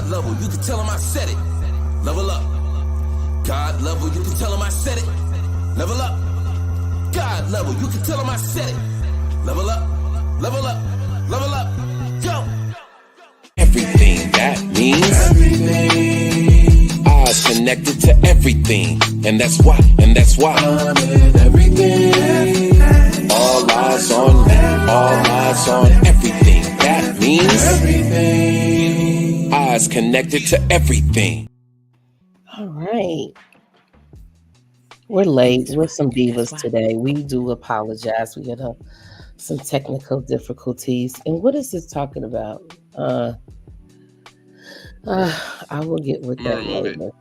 God level, you can tell him I said it. Level up. God level, you can tell him I said it. Level up. God level, you can tell him I said it. Level up. Level up. Level up. Go. Everything, that means everything. Eyes connected to everything. And that's why I'm in everything. All eyes on me. All eyes on everything. That means everything. Eyes connected to everything. All right. We're late. We're some divas today. We do apologize. We had some technical difficulties. And what is this talking about? I will get with that later.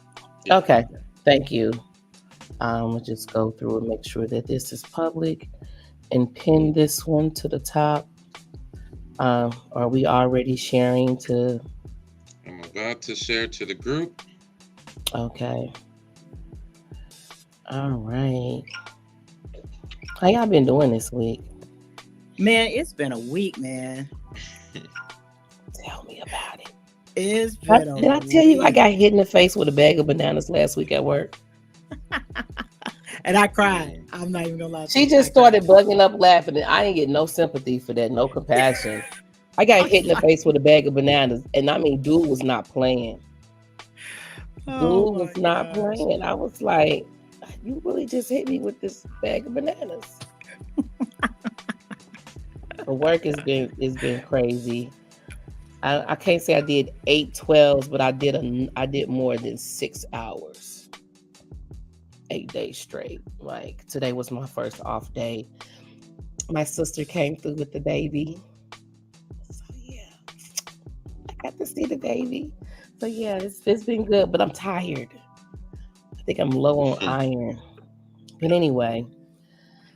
Yeah. Okay. Thank you. We'll just go through and make sure that this is public and pin this one to the top. Are we already sharing to? I'm about to share to the group. Okay. All right. How y'all been doing this week? Man, it's been a week, man. Tell me about it. It's been a week. Did I tell you I got hit in the face with a bag of bananas last week at work? And I cried. I'm not even gonna lie. She just started bugging up laughing, and I didn't get no sympathy for that, no compassion. I got hit in the face with a bag of bananas, and I mean, dude was not playing. Dude was not playing. I was like, you really just hit me with this bag of bananas. The work has been crazy. I can't say I did 8 12s, but I did more than 6 hours, 8 days straight. Like today was my first off day. My sister came through with the baby, so yeah, I got to see the baby. So yeah, it's been good, but I'm tired. I think I'm low on iron. But anyway,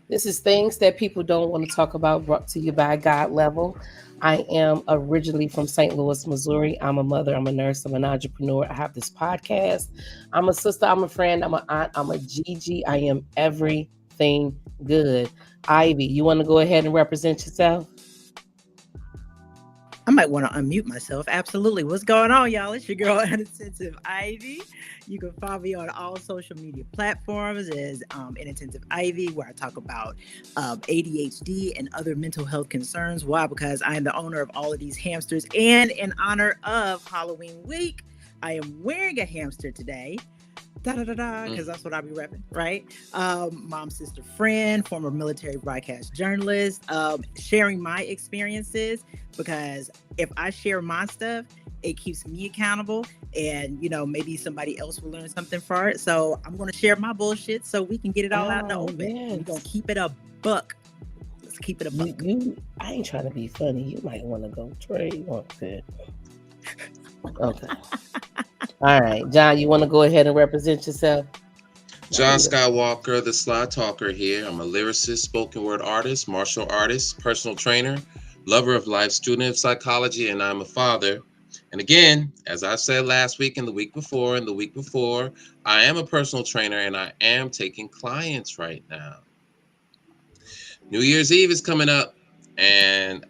this is things that people don't want to talk about, brought to you by God Level. I am originally from St. Louis, Missouri. I'm a mother, I'm a nurse, I'm an entrepreneur. I have this podcast. I'm a sister, I'm a friend, I'm an aunt, I'm a Gigi. I am everything good. Ivy, you want to go ahead and represent yourself? I might want to unmute myself. Absolutely. What's going on, y'all? It's your girl, Inattentive Ivy. You can follow me on all social media platforms as Inattentive Ivy, where I talk about ADHD and other mental health concerns. Why? Because I am the owner of all of these hamsters. And in honor of Halloween week, I am wearing a hamster today. Because that's what I be repping, right? Mom, sister, friend, former military broadcast journalist, sharing my experiences, because if I share my stuff, it keeps me accountable, and maybe somebody else will learn something from it. So I'm going to share my bullshit so we can get it all out in the open. We're going to keep it a buck. Let's keep it a buck. I ain't trying to be funny. You might want to go trade on that. Okay. All right, John, you want to go ahead and represent yourself? John Skywalker, the Sly Talker here. I'm a lyricist, spoken word artist, martial artist, personal trainer, lover of life, student of psychology, and I'm a father. And again, as I said last week and the week before, I am a personal trainer and I am taking clients right now. New Year's Eve is coming up, and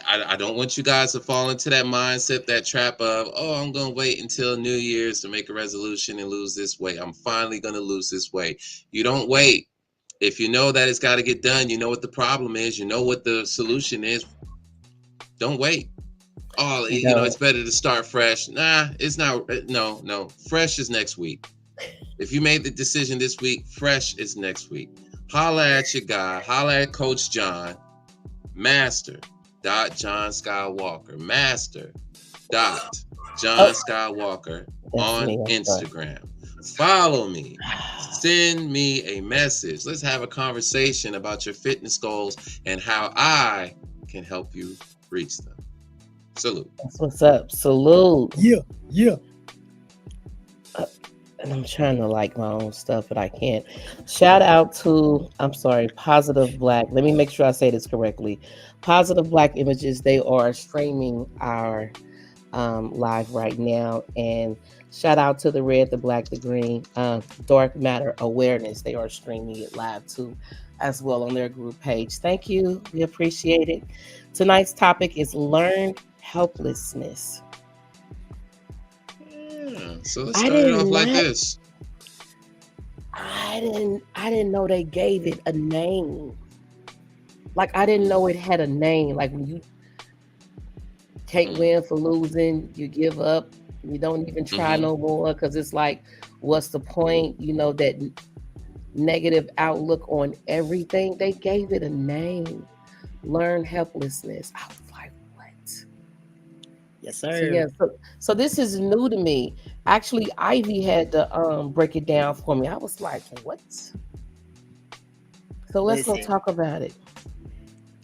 I don't want you guys to fall into that mindset, that trap of, I'm going to wait until New Year's to make a resolution and lose this weight. I'm finally going to lose this weight. You don't wait. If you know that it's got to get done, you know what the problem is, you know what the solution is, don't wait. It's better to start fresh. Nah, it's not. No. Fresh is next week. If you made the decision this week, fresh is next week. Holla at your guy. Holla at Coach John. Master. John Skywalker. Master. John Skywalker on Instagram. Follow me. Send me a message. Let's have a conversation about your fitness goals and how I can help you reach them. Salute. That's what's up. Salute. Yeah. And I'm trying to like my own stuff, but I can't. Shout out to, Positive Black. Let me make sure I say this correctly. Positive Black Images. They are streaming our live right now. And shout out to the Red, the Black, the Green, Dark Matter Awareness. They are streaming it live too, as well on their group page. Thank you. We appreciate it. Tonight's topic is learned helplessness. Yeah. So let's I start it did off like not. this. I didn't know they gave it a name. Like I didn't know it had a name. Like when you can't win for losing, you give up, you don't even try no more because it's like, what's the point? You know, that negative outlook on everything. They gave it a name. Learn helplessness. I was like, what? Yes, So sir. yeah, so this is new to me. Actually, Ivy had to break it down for me. I was like, what? So let's go Listen, talk about it.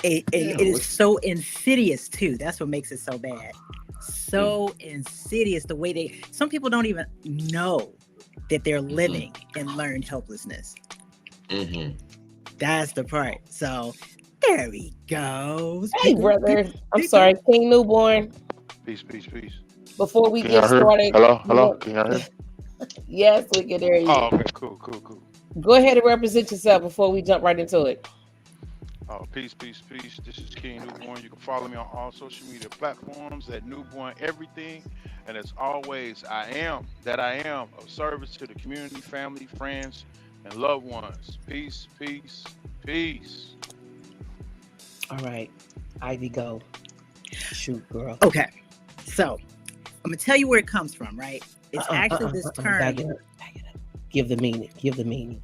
it is so insidious too. That's what makes it so bad. So insidious the way some people don't even know that they're living in learned helplessness. That's the part. So there he goes. Hey, brother. I'm sorry, King Newborn. Peace. Before we Can get y'all hear me? started, Hello. Can y'all hear me? yes, we can hear you. Oh, okay, cool. Go ahead and represent yourself before we jump right into it. Oh, peace. This is King Newborn. You can follow me on all social media platforms at Newborn Everything. And as always, I am of service to the community, family, friends, and loved ones. Peace. All right, Ivy, go. Shoot, girl. Okay, so I'm gonna tell you where it comes from, right? It's actually this term. Back it up. Give the meaning.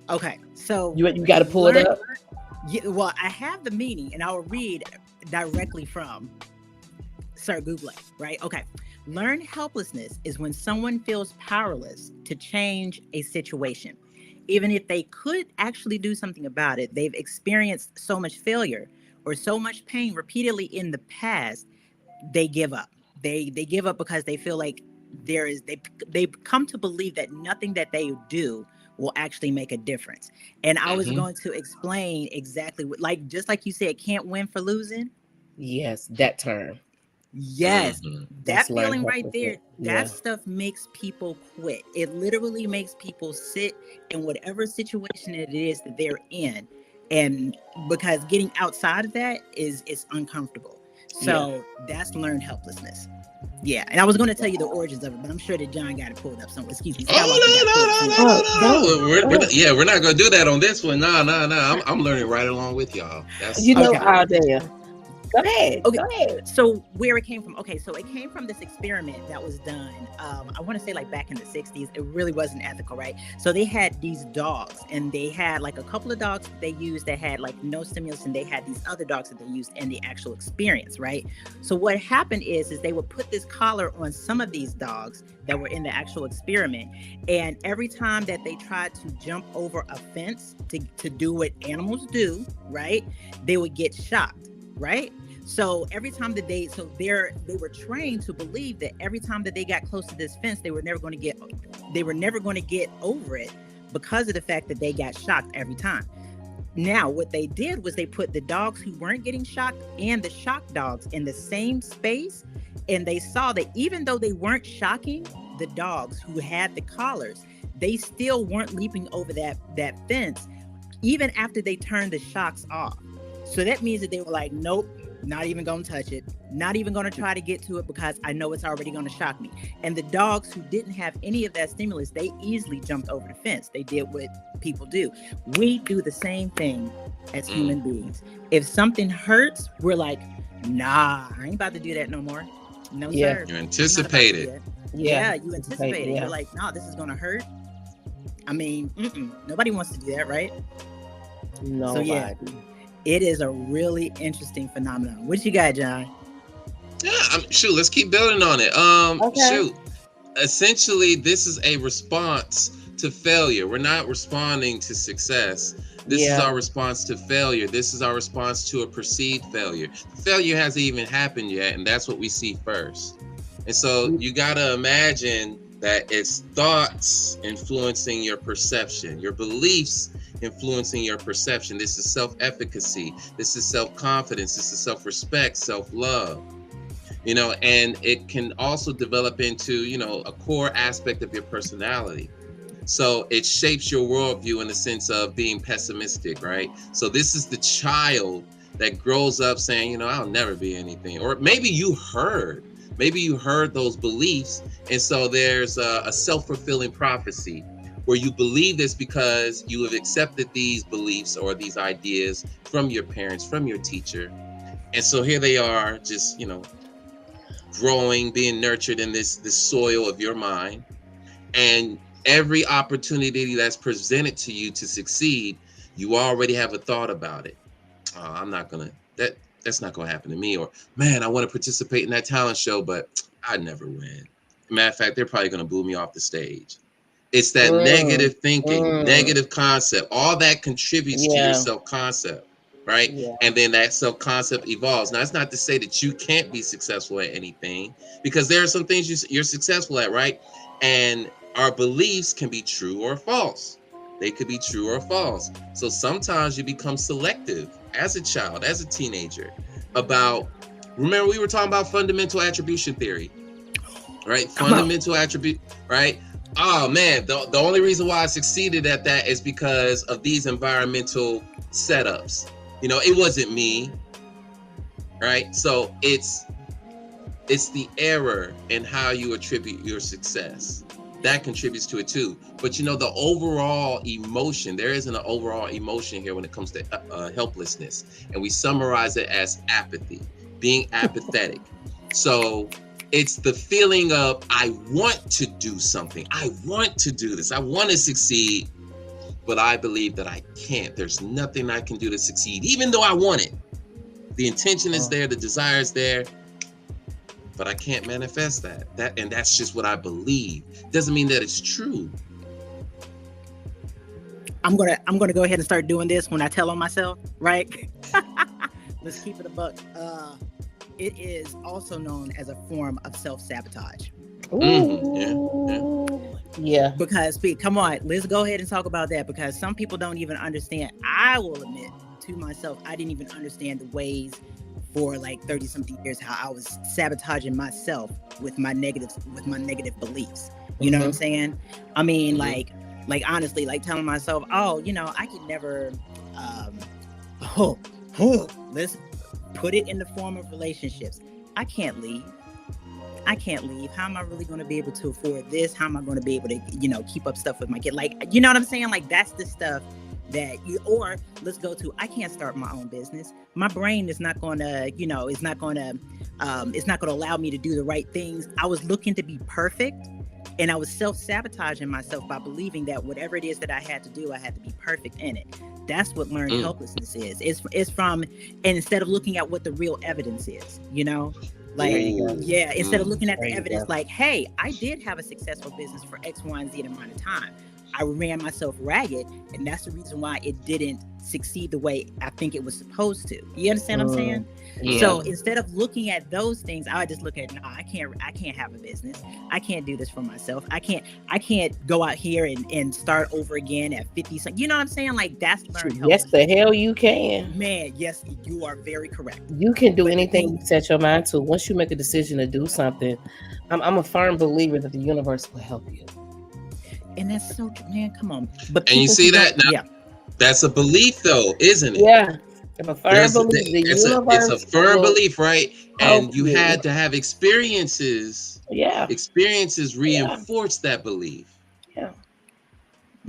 Okay, so you got to pull it up. Yeah, well, I have the meaning, and I will read directly from Sir Google, right? Okay. Learn helplessness is when someone feels powerless to change a situation. Even if they could actually do something about it, they've experienced so much failure or so much pain repeatedly in the past, they give up. They give up because they feel like they come to believe that nothing that they do will actually make a difference. And I was going to explain exactly what, like, just like you said, can't win for losing. Yes, that term. Yes, that feeling right there, Yeah. that stuff makes people quit. It literally makes people sit in whatever situation it is that they're in. And because getting outside of that is uncomfortable. So that's learned helplessness. Yeah, and I was going to tell you the origins of it, but I'm sure that John got it pulled up somewhere. Excuse me. No. We're not gonna do that on this one. No. I'm learning right along with y'all. That's how damn. Go ahead. So where it came from? Okay, so it came from this experiment that was done. I want to say like back in the 60s. It really wasn't ethical, right? So they had these dogs, and they had like a couple of dogs that they used that had like no stimulus, and they had these other dogs that they used in the actual experience, right? So what happened is they would put this collar on some of these dogs that were in the actual experiment, and every time that they tried to jump over a fence to do what animals do, right, they would get shocked, right? So every time that they were trained to believe that every time that they got close to this fence, they were never going to get over it because of the fact that they got shocked every time. Now, what they did was they put the dogs who weren't getting shocked and the shocked dogs in the same space, and they saw that even though they weren't shocking the dogs who had the collars, they still weren't leaping over that fence even after they turned the shocks off. So that means that they were like, nope, not even gonna touch it, not even gonna try to get to it because I know it's already gonna shock me. And the dogs who didn't have any of that stimulus, they easily jumped over the fence. They did what people do. We do the same thing as human beings. If something hurts, we're like, nah, I ain't about to do that no more. No, sir. You anticipate it. Yeah, you anticipate it. You're like, no, this is gonna hurt. I mean, nobody wants to do that, right? Nobody. So yeah, it is a really interesting phenomenon. What you got, John? Yeah, let's keep building on it. Essentially, this is a response to failure. We're not responding to success. This is our response to failure. This is our response to a perceived failure. The failure hasn't even happened yet, and that's what we see first. And so you got to imagine that it's thoughts influencing your perception, your beliefs influencing your perception. This is self-efficacy. This is self-confidence. This is self-respect, self-love. And it can also develop into, a core aspect of your personality. So it shapes your worldview in the sense of being pessimistic, right? So this is the child that grows up saying, I'll never be anything. Or maybe you heard Maybe you heard those beliefs, and so there's a self-fulfilling prophecy where you believe this because you have accepted these beliefs or these ideas from your parents, from your teacher. And so here they are, just, growing, being nurtured in this soil of your mind. And every opportunity that's presented to you to succeed, you already have a thought about it. I'm not gonna, that's not gonna happen to me. Or, man, I want to participate in that talent show, but I never win. Matter of fact, they're probably gonna boo me off the stage. It's that negative thinking, negative concept. All that contributes to your self-concept, right? Yeah. And then that self-concept evolves. Now, it's not to say that you can't be successful at anything, because there are some things you're successful at, right? And our beliefs can be true or false. They could be true or false. So sometimes you become selective as a child, as a teenager, about, remember we were talking about fundamental attribution theory, right? Fundamental attribute, right? Oh man, the only reason why I succeeded at that is because of these environmental setups. It wasn't me, right? So it's the error in how you attribute your success. That contributes to it too. But the overall emotion, there isn't an overall emotion here when it comes to helplessness. And we summarize it as apathy, being apathetic. So it's the feeling of, I want to do something. I want to do this. I want to succeed, but I believe that I can't. There's nothing I can do to succeed, even though I want it. The intention is there, the desire is there, but I can't manifest that. And that's just what I believe. Doesn't mean that it's true. I'm gonna go ahead and start doing this when I tell on myself, right? Let's keep it a buck. It is also known as a form of self-sabotage. Yeah. Because, come on, let's go ahead and talk about that, because some people don't even understand. I will admit to myself, I didn't even understand the ways for like 30 something years how I was sabotaging myself with my negative beliefs. You know what I'm saying? I mean, like honestly, like telling myself, oh, I can never, let's put it in the form of relationships. I can't leave. How am I really going to be able to afford this? How am I going to be able to, keep up stuff with my kid? Like, you know what I'm saying? Like, that's the stuff that or let's go to, I can't start my own business. My brain is not going to, it's not going to allow me to do the right things. I was looking to be perfect, and I was self-sabotaging myself by believing that whatever it is that I had to do, I had to be perfect in it. That's what learned helplessness is. It's from, and instead of looking at what the real evidence is, instead of looking at the evidence, like, hey, I did have a successful business for X, Y, and Z amount of time. I ran myself ragged, and that's the reason why it didn't succeed the way I think it was supposed to. You understand what I'm saying? Yeah. So instead of looking at those things, I just look at, no, I can't have a business. I can't do this for myself. I can't go out here and start over again at 50. You know what I'm saying? Like, that's learned help. Yes, the hell you can. Man, yes, you are very correct. You can do anything you set your mind to. Once you make a decision to do something, I'm a firm believer that the universe will help you. And that's so, man, come on. But and you see that now? Yeah. That's a belief, though, isn't it? Yeah. I'm a firm belief. It's a firm belief, right? And you had to have experiences. Yeah. Experiences reinforce that belief. Yeah.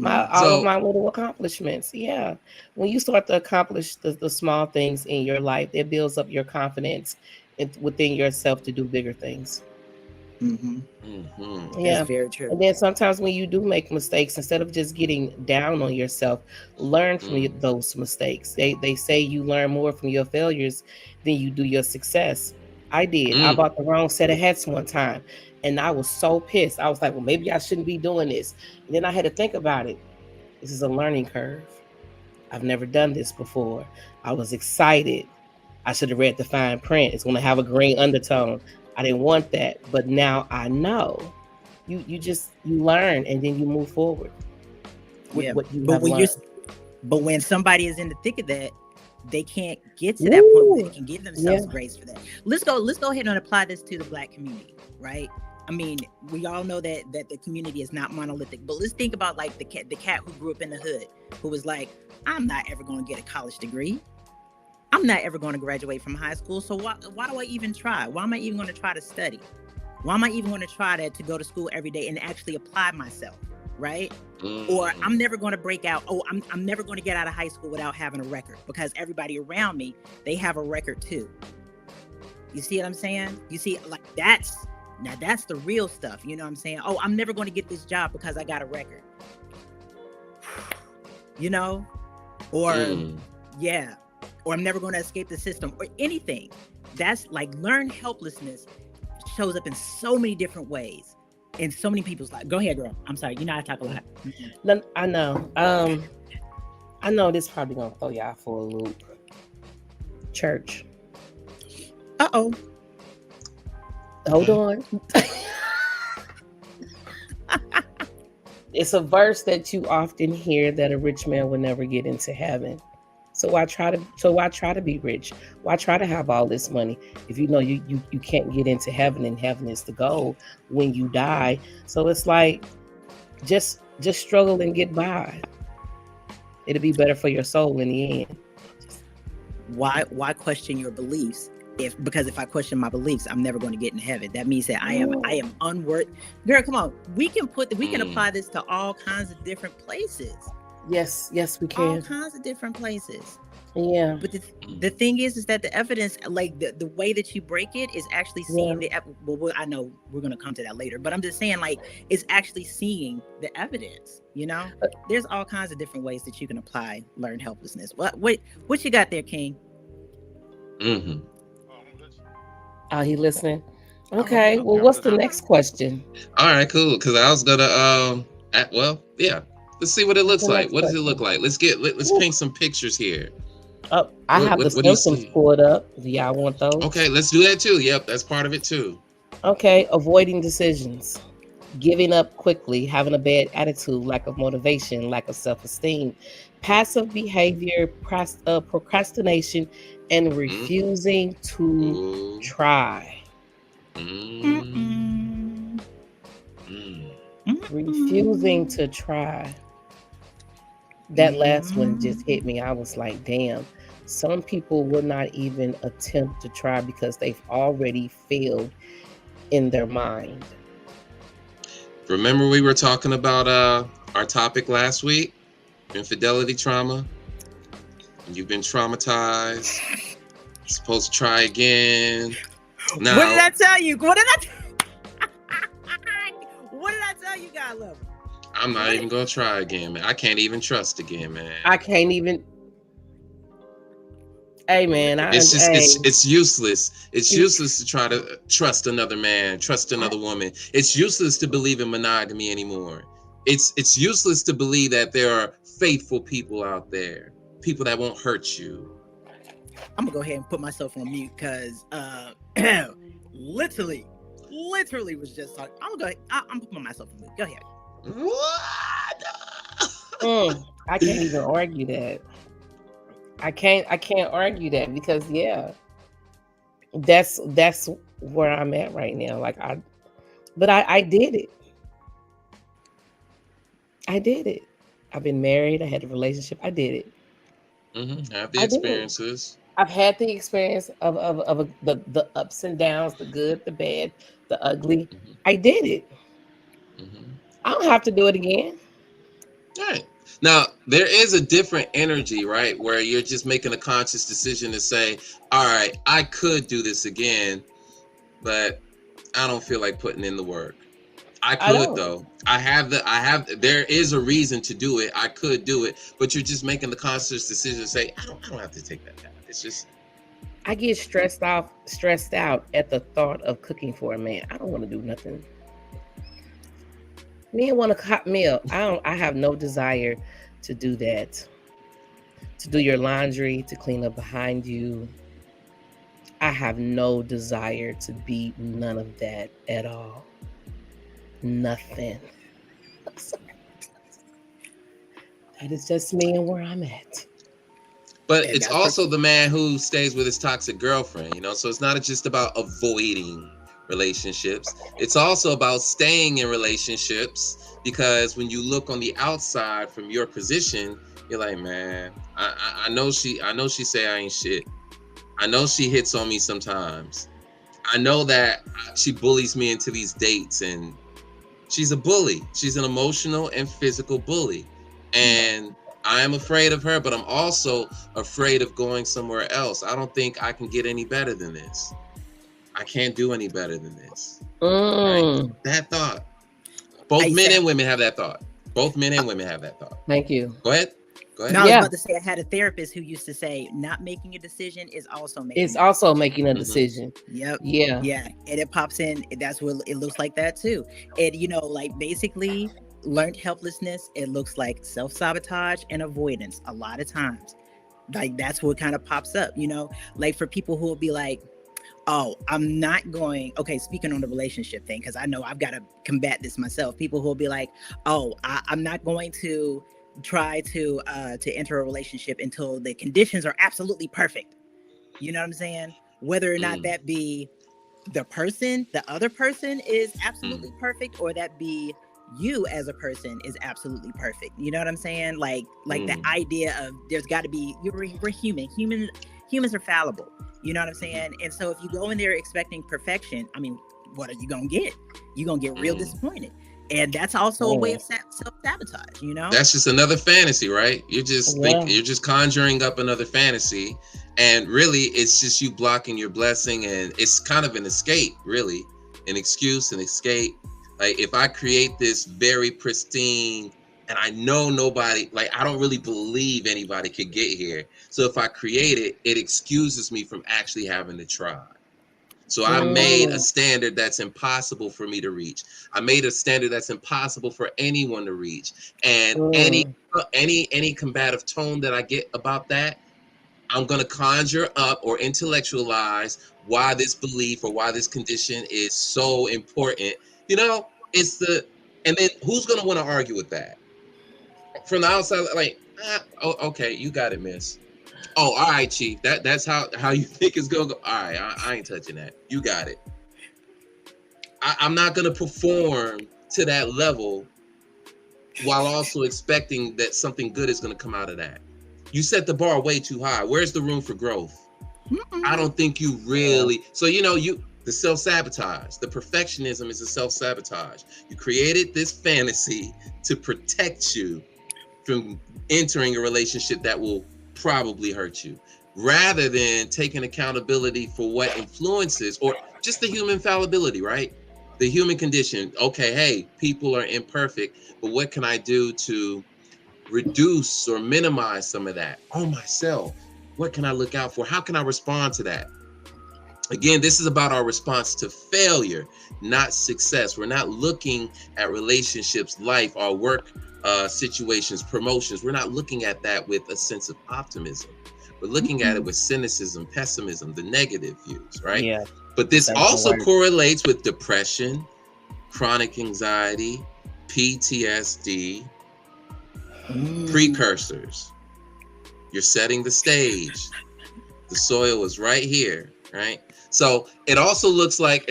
All of my little accomplishments. Yeah. When you start to accomplish the small things in your life, it builds up your confidence within yourself to do bigger things. Yeah, that's very true. And then sometimes when you do make mistakes, instead of just getting down on yourself, learn from those mistakes. They say you learn more from your failures than you do your success. I did. I bought the wrong set of hats one time, and I was so pissed. I was like, well, maybe I shouldn't be doing this. And then I had to think about it. This is a learning curve. I've never done this before. I was excited. I should have read the fine print. It's going to have a green undertone. I didn't want that, but now I know. You learn, and then you move forward. But when somebody is in the thick of that, they can't get to that point where they can give themselves grace for that. Let's go ahead and apply this to the Black community, right? I mean, we all know that the community is not monolithic, but let's think about like the cat who grew up in the hood, who was like, I'm not ever going to get a college degree. I'm not ever going to graduate from high school. So why do I even try? Why am I even going to try to study? Why am I even going to try to go to school every day and actually apply myself? Right? Or I'm never going to break out. Oh, I'm never going to get out of high school without having a record, because everybody around me, they have a record too. You see what I'm saying? You see, like, that's the real stuff. You know what I'm saying? Oh, I'm never going to get this job because I got a record. You know? Or yeah. Or I'm never going to escape the system, or anything. That's like, learned helplessness shows up in so many different ways in so many people's lives. Go ahead, girl. I'm sorry. You know I talk a lot. No, I know. I know this probably gonna throw y'all for a loop. Church. Uh-oh. Hold on. It's a verse that you often hear, that a rich man will never get into heaven. So why try to be rich? Why try to have all this money if you know you can't get into heaven, and heaven is the goal when you die? So it's like, just struggle and get by. It'll be better for your soul in the end. Why question your beliefs? Because if I question my beliefs, I'm never going to get in heaven. That means that I am unworthy. Girl, come on. We can apply this to all kinds of different places. Yes, we can. All kinds of different places. Yeah. But the thing is that the evidence, like the way that you break it, is actually seeing well, I know we're going to come to that later, but I'm just saying, like, it's actually seeing the evidence, you know? There's all kinds of different ways that you can apply learned helplessness. What you got there, King? Oh, he listening? Okay. Well, what's the next question? All right, cool. Because I was gonna yeah. Let's see what it looks like. What does it look like? Let's paint some pictures here. Oh, I have the symptoms pulled up. Do y'all want those? Okay, let's do that too. Yep, that's part of it too. Okay, avoiding decisions, giving up quickly, having a bad attitude, lack of motivation, lack of self-esteem, passive behavior, procrastination, and refusing to try. Refusing to try. That last one just hit me. I was like, damn. Some people will not even attempt to try because they've already failed in their mind. Remember we were talking about our topic last week? Infidelity trauma. You've been traumatized. You're supposed to try again. Now, what did I tell you? What did I tell you, God love? I'm not even gonna try again, man. I can't even trust again, man. I can't even. Hey, man, it's useless. It's useless to try to trust another man, trust another woman. It's useless to believe in monogamy anymore. It's useless to believe that there are faithful people out there, people that won't hurt you. I'm gonna go ahead and put myself on mute because literally was just talking. I'm putting myself on mute. Go ahead. What? I can't even argue that. I can't argue that because that's where I'm at right now. Like I did it. I did it. I've been married. I had a relationship. I did it. Have the experiences. I've had the experience of the ups and downs, the good, the bad, the ugly. I did it. I don't have to do it again. All right. Now, there is a different energy, right? Where you're just making a conscious decision to say, all right, I could do this again, but I don't feel like putting in the work. I could though. There is a reason to do it. I could do it, but you're just making the conscious decision to say, I don't have to take that path. It's just, I get stressed out at the thought of cooking for a man. I don't want to do nothing. Men want a hot meal. I have no desire to do that. To do your laundry, to clean up behind you. I have no desire to be none of that at all. Nothing. That is just me and where I'm at. But it's also the man who stays with his toxic girlfriend, you know? So it's not just about avoiding relationships. It's also about staying in relationships, because when you look on the outside from your position, you're like, man, I know she say I ain't shit, I know she hits on me sometimes. I know that she bullies me into these dates, and she's a bully. She's an emotional and physical bully. And I am afraid of her, but I'm also afraid of going somewhere else. I don't think I can get any better than this. I can't do any better than this. Right? That thought. Both men and women have that thought. Both men and women have that thought. Thank you. Go ahead. Go ahead. No, I was about to say I had a therapist who used to say not making a decision is also making. It's also making a decision. Yep. Yeah. Yeah. And it pops in. That's what it looks like that too. And like basically learned helplessness. It looks like self-sabotage and avoidance a lot of times. Like that's what kind of pops up, like for people who will be like, oh, I'm not going. Okay, speaking on the relationship thing, because I know I've got to combat this myself. People who will be like, oh, I'm not going to try to enter a relationship until the conditions are absolutely perfect. You know what I'm saying? Whether or not that be the other person is absolutely perfect, or that be you as a person is absolutely perfect. You know what I'm saying? Like the idea of there's got to be, we're human. Humans are fallible. You know what I'm saying? And so if you go in there expecting perfection, I mean, what are you gonna get? You're gonna get real disappointed. And that's also a way of self-sabotage, That's just another fantasy, right? You're just conjuring up another fantasy, and really it's just you blocking your blessing, and it's kind of an escape, really, an excuse, an escape. Like if I create this very pristine, and I know nobody, like I don't really believe anybody could get here. So if I create it, it excuses me from actually having to try. So I made a standard that's impossible for me to reach. I made a standard that's impossible for anyone to reach. And any combative tone that I get about that, I'm going to conjure up or intellectualize why this belief or why this condition is so important. And then who's going to want to argue with that? From the outside, like, okay, you got it, miss. Oh, all right, Chief. That's how you think it's gonna go. All right, I ain't touching that. You got it. I'm not gonna perform to that level while also expecting that something good is gonna come out of that. You set the bar way too high. Where's the room for growth? I don't think you really. So the self-sabotage, the perfectionism is a self-sabotage. You created this fantasy to protect you from entering a relationship that will probably hurt you, rather than taking accountability for what influences, or just the human fallibility, right? The human condition. Okay, hey, people are imperfect, but what can I do to reduce or minimize some of that on myself? What can I look out for? How can I respond to that? Again, this is about our response to failure, not success. We're not looking at relationships, life, our work situations, promotions. We're not looking at that with a sense of optimism. We're looking at it with cynicism, pessimism, the negative views, right? Yeah. But this also correlates with depression, chronic anxiety, PTSD, precursors. You're setting the stage. The soil is right here, right? So it also looks like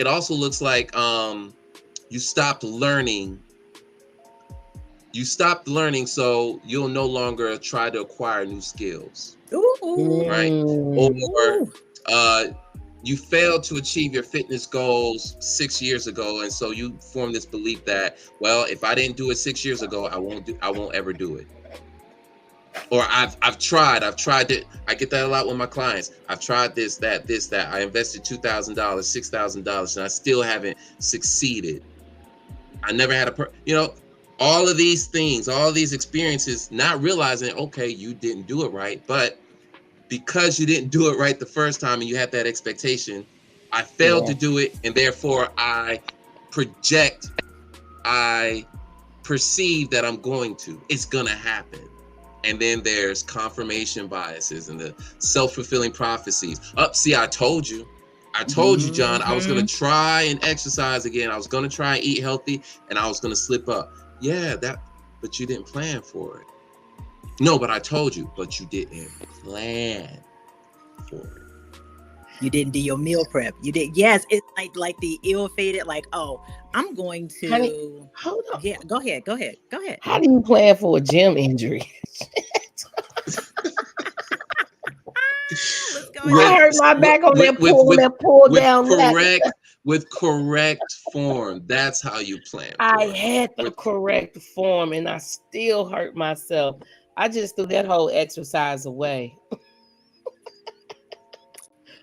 you stopped learning. You stopped learning, so you'll no longer try to acquire new skills, right? Or you failed to achieve your fitness goals 6 years ago, and so you form this belief that, well, if I didn't do it 6 years ago, I won't ever do it. Or I've tried it. I get that a lot with my clients. I've tried this, that. I invested $2,000, $6,000, and I still haven't succeeded. I never had all of these things, all of these experiences, not realizing, okay, you didn't do it right, but because you didn't do it right the first time and you had that expectation, I failed to do it, and therefore I perceive that I'm going to. It's gonna happen. And then there's confirmation biases and the self-fulfilling prophecies. See, I told you. John, I was going to try and exercise again. I was going to try and eat healthy, and I was going to slip up. Yeah, but you didn't plan for it. No, but I told you, but you didn't plan for it. You didn't do your meal prep. You did. Yes, it's like the ill-fated, like, oh, I'm going to. Honey, hold on. Yeah, go ahead. How do you plan for a gym injury? Let's go I hurt my back on that pull down ladder. With correct form. That's how you plan. I had the correct form and I still hurt myself. I just threw that whole exercise away.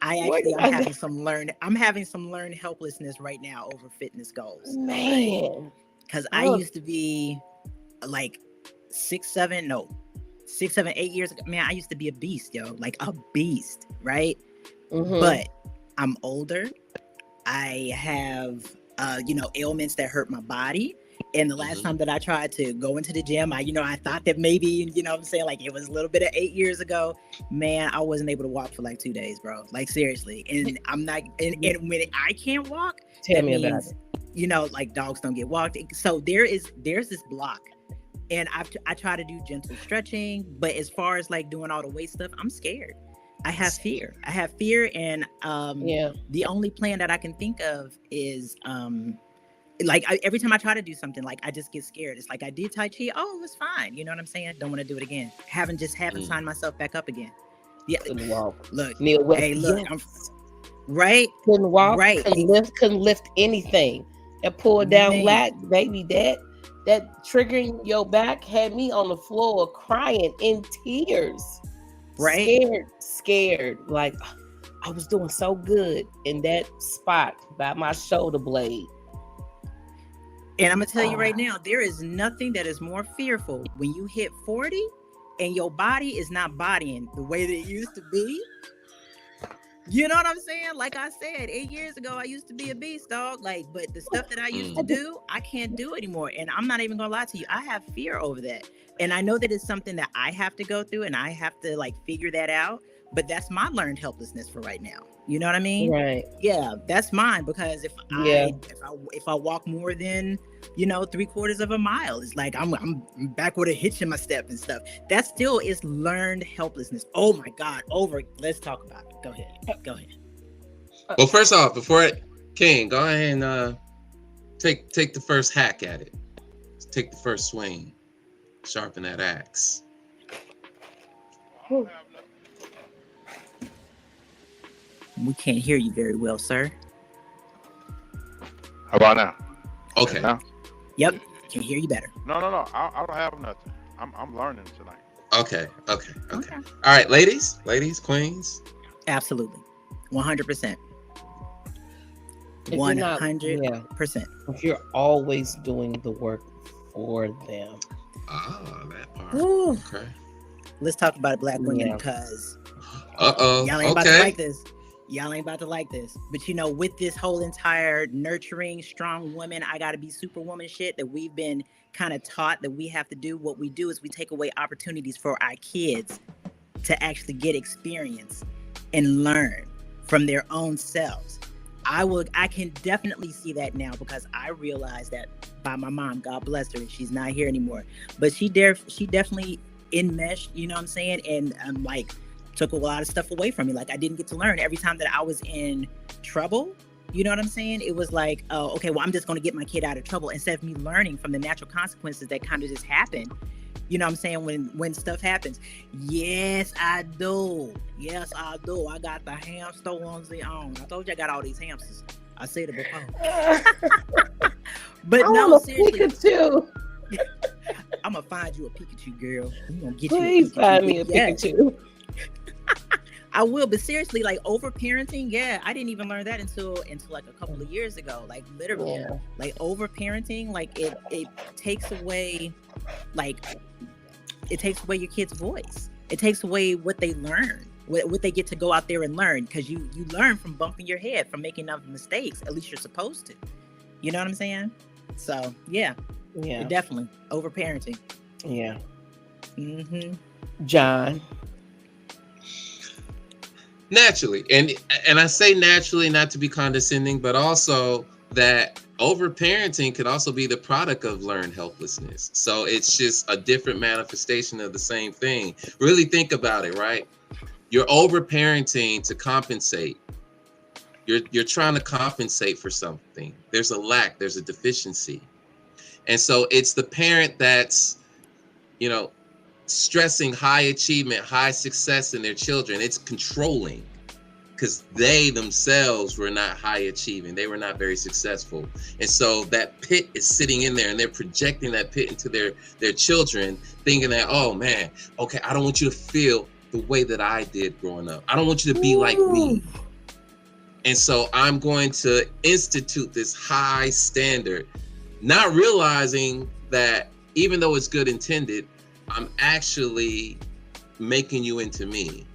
I'm having some learned helplessness right now over fitness goals. Man. Because I used to be like 6, 7, 8 years ago. Man, I used to be a beast, yo. Like a beast, right? Mm-hmm. But I'm older. I have ailments that hurt my body. And the last time that I tried to go into the gym, I thought that maybe, I'm saying, like it was a little bit of 8 years ago. Man, I wasn't able to walk for like 2 days, bro. Like seriously. And I'm not, and when I can't walk, tell me about it. Like dogs don't get walked. So there's this block. And I try to do gentle stretching, but as far as like doing all the weight stuff, I'm scared. I have fear, and the only plan that I can think of is every time I try to do something, like I just get scared. It's like I did Tai Chi, oh, it was fine. You know what I'm saying? Don't want to do it again. Haven't signed myself back up again. Yeah, couldn't walk. Look, Neil West, hey, look, yes. Right? Couldn't walk. Right? Couldn't lift anything. That pull down lat, baby, that triggering your back had me on the floor crying in tears. Right? Scared. Like I was doing so good in that spot by my shoulder blade. And I'm gonna tell you right now, there is nothing that is more fearful when you hit 40 and your body is not bodying the way that it used to be. You know what I'm saying? Like I said, 8 years ago, I used to be a beast, dog. Like, but the stuff that I used to do, I can't do anymore. And I'm not even gonna lie to you, I have fear over that. And I know that it's something that I have to go through and I have to like figure that out. But that's my learned helplessness for right now. You know what I mean? Right. Yeah, that's mine, because if I walk more than 3/4 of a mile, it's like I'm back with a hitch in my step and stuff. That still is learned helplessness. Oh my God. Let's talk about it. Go ahead. Well, first off, King, go ahead and take the first hack at it. Take the first swing. Sharpen that axe. We can't hear you very well, sir. How about now? Okay. Now? Yep, can hear you better. No. I don't have nothing. I'm learning tonight. Okay. All right, ladies, queens. Absolutely, 100%. 100%. If you're always doing the work for them. That part. Ooh. Okay. Let's talk about Black women, because y'all ain't about to like this. Y'all ain't about to like this. But with this whole entire nurturing strong woman, I gotta be superwoman shit that we've been kind of taught that we have to do, what we do is we take away opportunities for our kids to actually get experience and learn from their own selves. I can definitely see that now, because I realized that by my mom, God bless her, she's not here anymore, but she definitely enmeshed, you know what I'm saying, and took a lot of stuff away from me. Like I didn't get to learn every time that I was in trouble. You know what I'm saying? It was like, oh, okay, well, I'm just going to get my kid out of trouble, instead of me learning from the natural consequences that kind of just happen. You know what I'm saying? When stuff happens. Yes, I do. I got the hamster ones on. I told you I got all these hamsters. I said it before. But no, seriously. Pikachu. I'm going to find you a Pikachu, girl. I'm going to get Please you a Pikachu. find me a Pikachu. I will, but seriously, like over parenting, I didn't even learn that until like a couple of years ago. Like literally, like over parenting, like it takes away, your kid's voice. It takes away what they learn, what they get to go out there and learn, because you learn from bumping your head, from making enough mistakes. At least you're supposed to. You know what I'm saying? So definitely over parenting. Yeah. Mm-hmm. John. Naturally, and I say naturally not to be condescending, but also that overparenting could also be the product of learned helplessness. So it's just a different manifestation of the same thing. Really think about it, right? You're overparenting to compensate. You're trying to compensate for something. There's a lack, there's a deficiency. And so it's the parent that's, stressing high achievement, high success in their children. It's controlling. because they themselves were not high achieving. They were not very successful. And so that pit is sitting in there, and they're projecting that pit into their children, thinking that, oh man, okay, I don't want you to feel the way that I did growing up. I don't want you to be like me. And so I'm going to institute this high standard, not realizing that even though it's good intended, I'm actually making you into me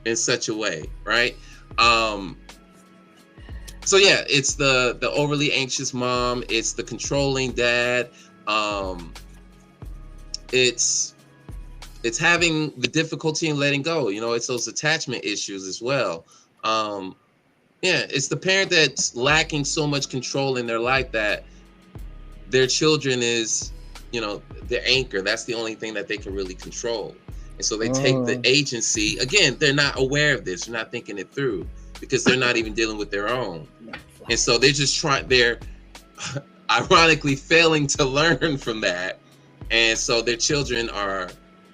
in such a way, right? So yeah, it's the overly anxious mom, it's the controlling dad, it's having the difficulty in letting go, you know, it's those attachment issues as well. Yeah, it's the parent that's lacking so much control in their life that their children is, you know, their anchor. That's the only thing that they can really control. And so they take the agency. Again, they're not aware of this. They're not thinking it through because they're not even dealing with their own. And so they're just they're ironically failing to learn from that. And so their children are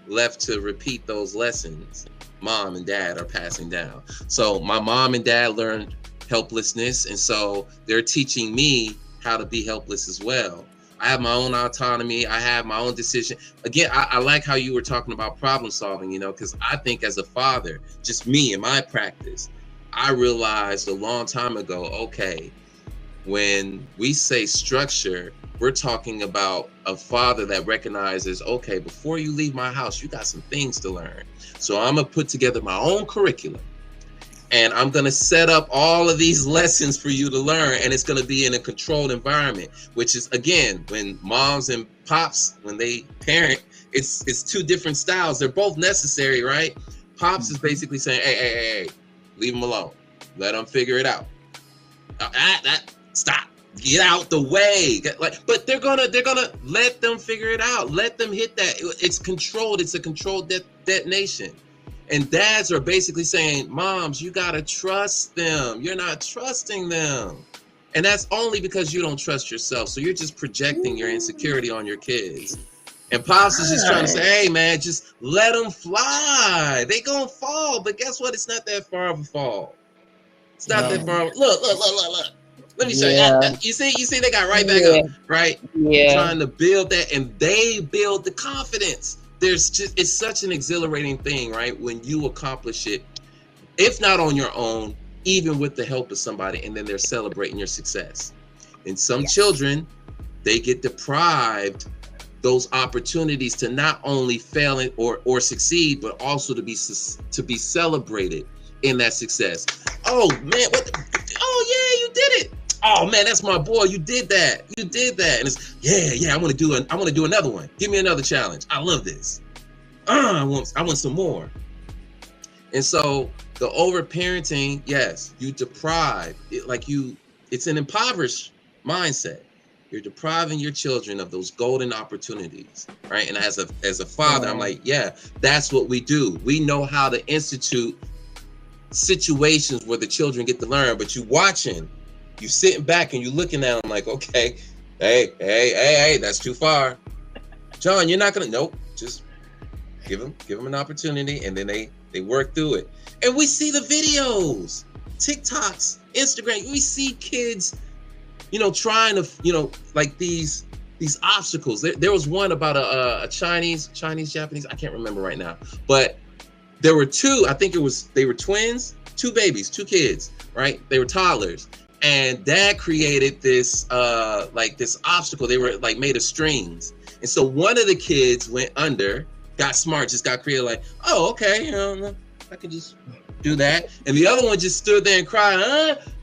left to repeat those lessons mom and dad are passing down. So my mom and dad learned helplessness, and so they're teaching me how to be helpless as well. I have my own autonomy. I have my own decision. Again, I like how you were talking about problem solving, you know, because I think as a father, just me in my practice, I realized a long time ago, okay, when we say structure, we're talking about a father that recognizes, okay, before you leave my house, you got some things to learn. So I'm gonna put together my own curriculum, and I'm gonna set up all of these lessons for you to learn, and it's gonna be in a controlled environment, which is, again, when moms and pops, when they parent, it's two different styles. They're both necessary, right? Pops is basically saying, hey, leave them alone. Let them figure it out. Stop. Get out the way. But they're gonna let them figure it out. Let them hit that. It's controlled. It's a controlled detonation. And dads are basically saying, moms, you gotta trust them. You're not trusting them. And that's only because you don't trust yourself. So you're just projecting your insecurity on your kids. And pops is just trying to say, hey man, just let them fly. They gonna fall, but guess what? It's not that far of a fall. It's not that far. Look. Let me show you. You see, they got right back up, right? Yeah. Trying to build that, and they build the confidence. It's such an exhilarating thing, right? When you accomplish it, if not on your own, even with the help of somebody, and then they're celebrating your success. And some children, they get deprived those opportunities to not only fail or succeed, but also to be celebrated in that success. Oh man, oh yeah, you did it. Oh man, that's my boy. You did that. And it's yeah. I want to do another one. Give me another challenge. I love this. I want some more. And so the over parenting, yes, you deprive it, it's an impoverished mindset. You're depriving your children of those golden opportunities, right? And as a father, I'm like, yeah, that's what we do. We know how to institute situations where the children get to learn, but you watching. You sitting back and you looking at them like, okay, hey, that's too far. John, you're not gonna, nope, just give them an opportunity, and then they work through it. And we see the videos, TikToks, Instagram, we see kids, trying to, like these obstacles. There was one about a Chinese, Japanese, I can't remember right now, but there were two, I think they were twins, two kids, right? They were toddlers. And dad created this this obstacle. They were like made of strings. And so one of the kids went under, got smart, just got creative, like, oh, okay, I can just do that. And the other one just stood there and cried,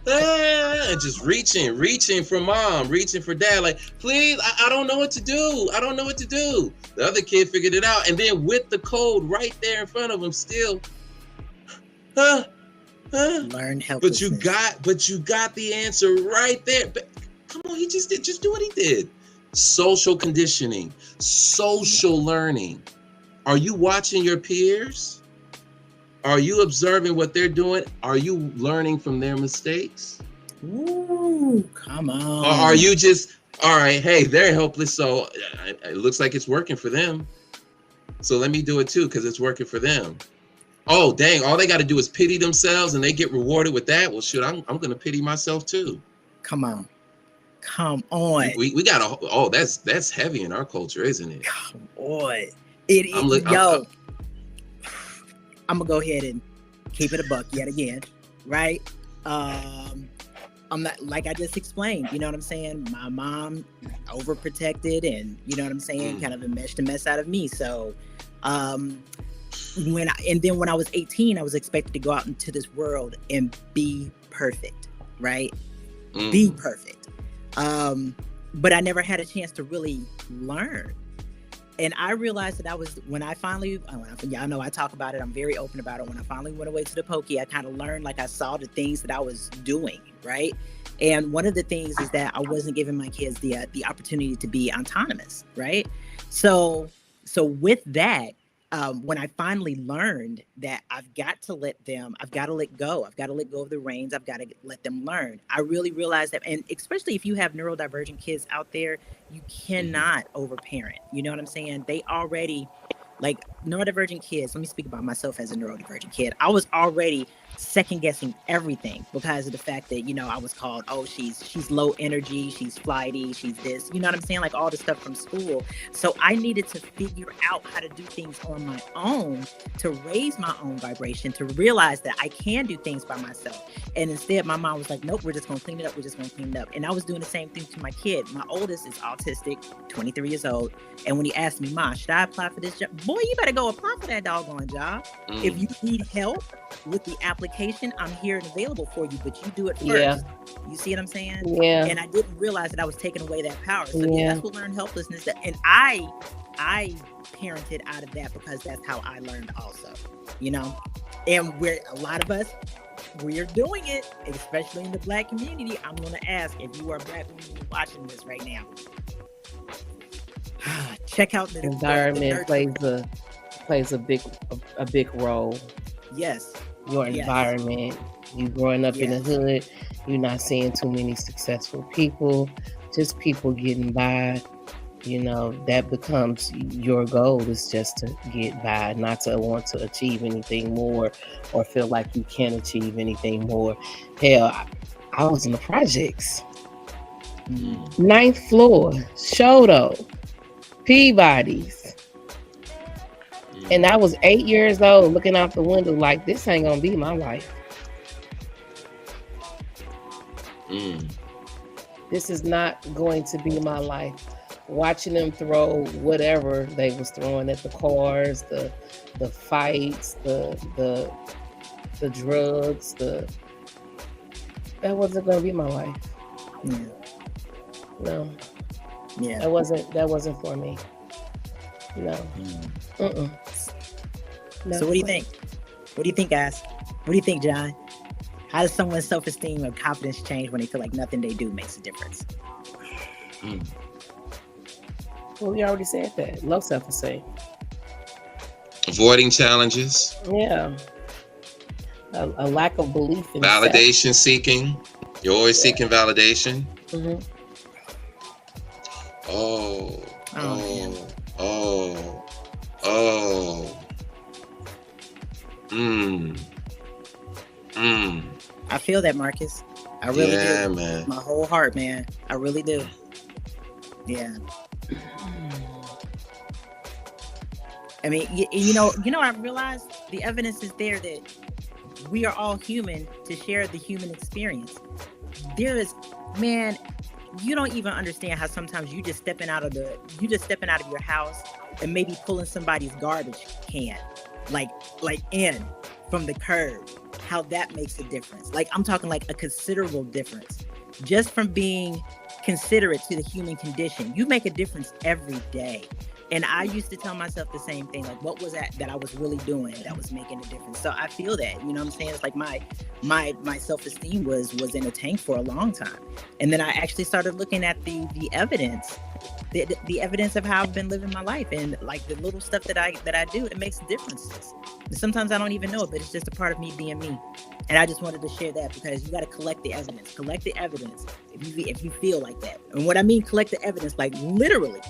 and just reaching for mom, reaching for dad, like, please, I don't know what to do. The other kid figured it out. And then with the code right there in front of him, still, learn helplessness. But you got the answer right there. But come on, he just do what he did. Social conditioning, social learning. Are you watching your peers? Are you observing what they're doing? Are you learning from their mistakes? Ooh, come on. Or are you just, all right, hey, they're helpless, so it looks like it's working for them. So let me do it too, because it's working for them. Oh, dang, all they got to do is pity themselves and they get rewarded with that. Well, shoot, I'm going to pity myself too. Come on. We got that's heavy in our culture, isn't it? Come on. I'm gonna go ahead and keep it a buck yet again, right? I'm not, like I just explained, you know what I'm saying? My mom overprotected, and you know what I'm saying, kind of enmeshed the mess out of me. So when I was 18, I was expected to go out into this world and be perfect, right? Be perfect. But I never had a chance to really learn. And I realized that y'all know I talk about it, I'm very open about it. When I finally went away to the Pokey, I kind of learned, like I saw the things that I was doing, right? And one of the things is that I wasn't giving my kids the opportunity to be autonomous, right? So with that, when I finally learned that I've got to let go, I've got to let go of the reins, I've got to let them learn. I really realized that, and especially if you have neurodivergent kids out there, you cannot overparent. You know what I'm saying? They already, like, neurodivergent kids, let me speak about myself as a neurodivergent kid. I was already second guessing everything because of the fact that, you know, I was called, oh, she's low energy, she's flighty, she's this, you know what I'm saying? Like all the stuff from school. So I needed to figure out how to do things on my own, to raise my own vibration, to realize that I can do things by myself. And instead my mom was like, nope, we're just gonna clean it up. And I was doing the same thing to my kid. My oldest is autistic, 23 years old. And when he asked me, Ma, should I apply for this job? Boy, you better go apply for that doggone job. If you need help with the application, I'm here and available for you, but you do it first. Yeah. You see what I'm saying? Yeah. And I didn't realize that I was taking away that power. So that's what learned helplessness. And I parented out of that because that's how I learned also, you know? And where a lot of us, we're doing it, especially in the Black community. I'm going to ask, if you are a Black woman watching this right now, check out the environment plays a big role. Yes. Your environment, you growing up in the hood, you're not seeing too many successful people, just people getting by. You know, that becomes your goal, is just to get by, not to want to achieve anything more or feel like you can achieve anything more. Hell, I was in the projects. 9th floor, Shoto, Peabody's. And I was 8 years old looking out the window like, this ain't gonna be my life. This is not going to be my life. Watching them throw whatever they was throwing at the cars, the fights, the drugs, that wasn't gonna be my life. No. Yeah. That wasn't for me. No. No. So what do you think? What do you think, guys? What do you think, John? How does someone's self-esteem or confidence change when they feel like nothing they do makes a difference? Well, we already said that. Low self-esteem. Avoiding challenges. Yeah. A lack of belief in validation seeking. You're always seeking validation. I feel that, Marcus. I really do. Yeah, man. My whole heart, man. I really do. Yeah. I mean, you know, I realized the evidence is there that we are all human to share the human experience. There is, man, you don't even understand how sometimes you just stepping out of your house and maybe pulling somebody's garbage can, like in from the curb, how that makes a difference. Like, I'm talking like a considerable difference just from being considerate to the human condition. You make a difference every day. And I used to tell myself the same thing, like, what was that I was really doing that was making a difference? So I feel that, you know what I'm saying? It's like my self-esteem was in a tank for a long time. And then I actually started looking at the evidence, the evidence of how I've been living my life, and like the little stuff that I do, it makes differences. And sometimes I don't even know it, but it's just a part of me being me. And I just wanted to share that because you got to collect the evidence if you feel like that. And what I mean, collect the evidence, like literally,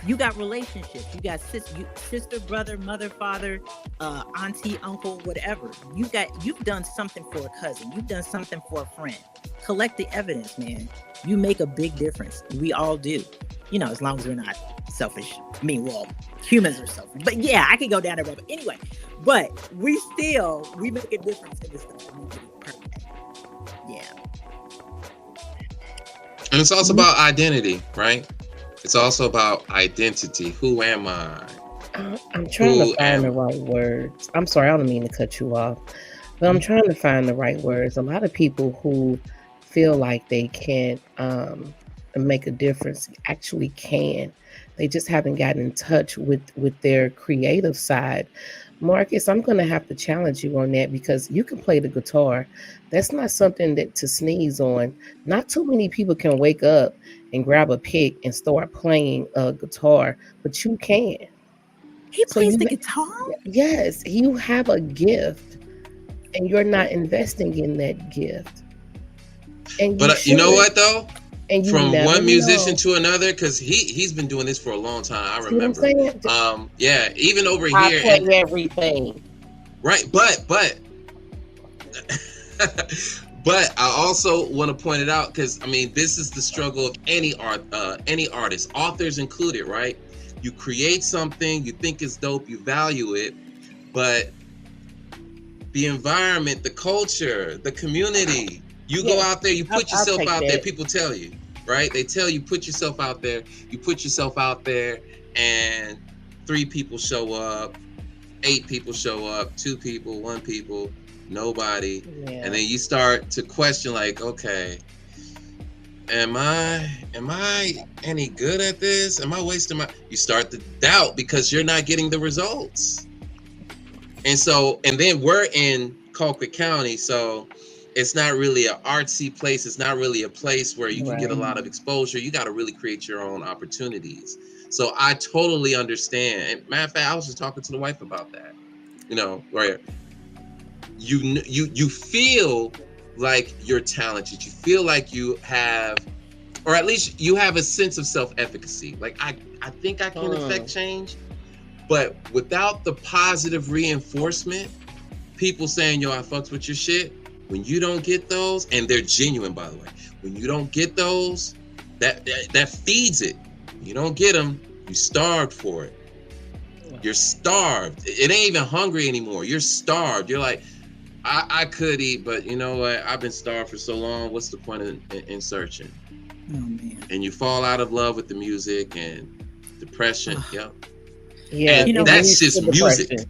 You got relationships. You got sister, brother, mother, father, auntie, uncle, whatever. You've done something for a cousin. You've done something for a friend. Collect the evidence, man. You make a big difference. We all do. You know, as long as we're not selfish. I mean, well, humans are selfish. But yeah, I could go down that road. Anyway, but we make a difference in this community. Perfect. Yeah. And it's also about identity, right? It's also about identity. Who am I? I'm trying to find the right words. I'm sorry, I don't mean to cut you off, but I'm trying to find the right words. A lot of people who feel like they can't make a difference actually can. They just haven't gotten in touch with their creative side. Marcus, I'm going to have to challenge you on that because you can play the guitar. That's not something that to sneeze on. Not too many people can wake up and grab a pick and start playing a guitar, but you can. He plays the guitar? Yes, you have a gift and you're not investing in that gift. And you know what though? And from one musician to another, because he's been doing this for a long time. I remember. Yeah, even over I here. play everything. Right, but but I also want to point it out because I mean this is the struggle of any artist, authors included, right? You create something, you think it's dope, you value it, but the environment, the culture, the community. You go out there, you put yourself out there, people tell you, right? They tell you, put yourself out there, and 3 people show up, 8 people show up, 2 people, 1 people, nobody. Yeah. And then you start to question like, okay, am I any good at this? Am I wasting you start to doubt because you're not getting the results. And then we're in Colquitt County, so it's not really an artsy place. It's not really a place where you can get a lot of exposure. You got to really create your own opportunities. So I totally understand. And matter of fact, I was just talking to the wife about that. You know, where you feel like you're talented. You feel like you have, or at least you have a sense of self-efficacy. Like I think I can affect change, but without the positive reinforcement, people saying, yo, I fucks with your shit. When you don't get those, and they're genuine, by the way, when you don't get those, that feeds it. You don't get them, you starved for it. You're starved. It ain't even hungry anymore. You're starved. You're like, I could eat, but you know what? I've been starved for so long. What's the point in searching? Oh, man. And you fall out of love with the music and depression. Yeah, and that's just music.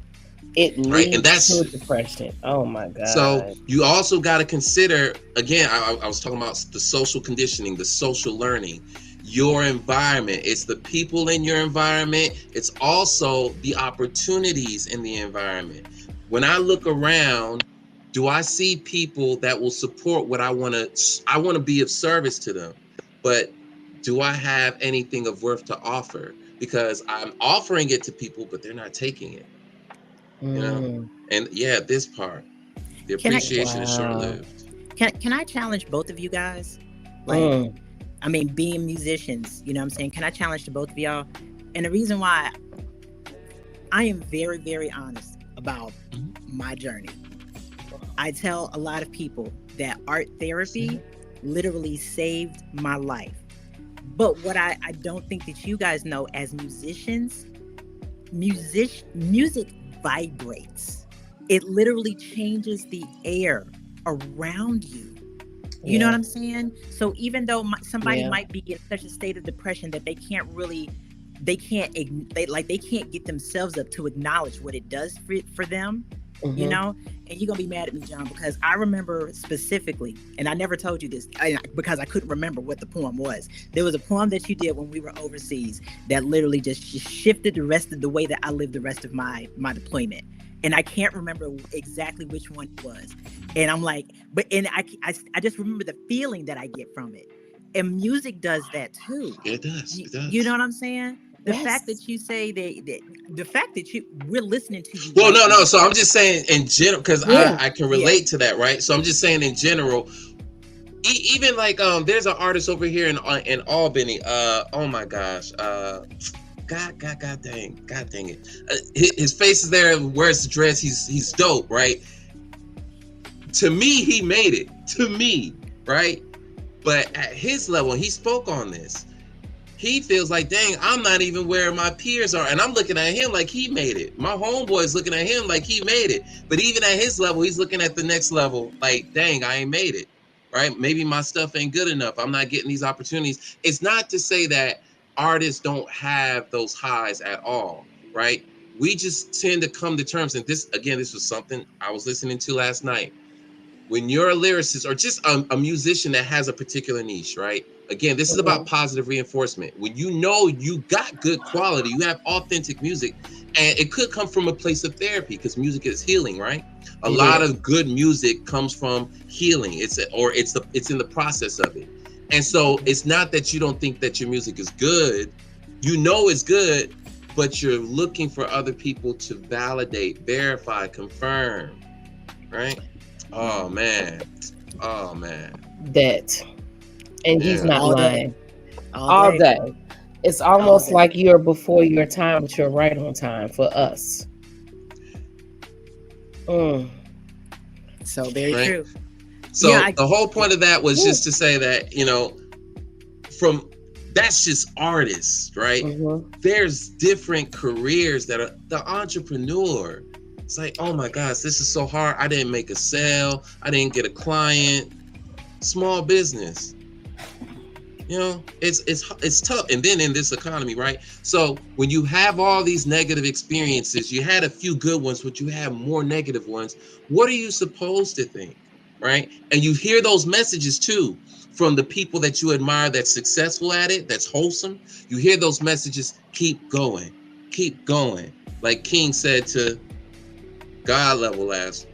It leads to depression. Oh my God. So you also got to consider, again, I was talking about the social conditioning, the social learning, your environment. It's the people in your environment. It's also the opportunities in the environment. When I look around, do I see people that will support what I want to be of service to them, but do I have anything of worth to offer? Because I'm offering it to people, but they're not taking it. You know, and this part, the appreciation is short-lived. Can I challenge both of you guys? Like, I mean, being musicians, you know what I'm saying? Can I challenge to both of y'all? And the reason why I am very, very honest about my journey. I tell a lot of people that art therapy literally saved my life. But what I don't think that you guys know as musicians, music vibrates. It literally changes the air around you. You know what I'm saying? So even though somebody might be in such a state of depression that they can't get themselves up to acknowledge what it does for them, you know? And you're gonna be mad at me, John, because I remember specifically, and I never told you this because I couldn't remember what the poem was. There was a poem that you did when we were overseas that literally just shifted the rest of the way that I lived the rest of my deployment. And I can't remember exactly which one it was. And I'm like, I just remember the feeling that I get from it. And music does that too. It does. You know what I'm saying? The fact that you say the fact that we're listening to you. Well, no. So I'm just saying in general, because I can relate to that, right? So I'm just saying in general, even like there's an artist over here in Albany. Oh my gosh, God dang it. His face is there, wears the dress, he's dope, right? To me, he made it. To me, right? But at his level, he spoke on this. He feels like, dang, I'm not even where my peers are. And I'm looking at him like he made it. My homeboy's looking at him like he made it. But even at his level, he's looking at the next level like, dang, I ain't made it, right? Maybe my stuff ain't good enough. I'm not getting these opportunities. It's not to say that artists don't have those highs at all, right? We just tend to come to terms. And this was something I was listening to last night. When you're a lyricist or just a musician that has a particular niche, right? Again, this is about positive reinforcement. When you know you got good quality, you have authentic music, and it could come from a place of therapy because music is healing, right? A lot of good music comes from healing. It's in the process of it. And so it's not that you don't think that your music is good. You know it's good, but you're looking for other people to validate, verify, confirm, right? Oh man. That. And he's not All lying. day. All day. It's almost like you're before your time, but you're right on time for us. So very true. So the whole point of that was just to say that, that's just artists, right? There's different careers that are the entrepreneur. It's like, oh my gosh, this is so hard. I didn't make a sale. I didn't get a client. Small business. It's tough. And then in this economy, right? So when you have all these negative experiences, you had a few good ones, but you have more negative ones. What are you supposed to think, right? And you hear those messages too from the people that you admire that's successful at it, that's wholesome. You hear those messages, keep going. Like King said to God level last,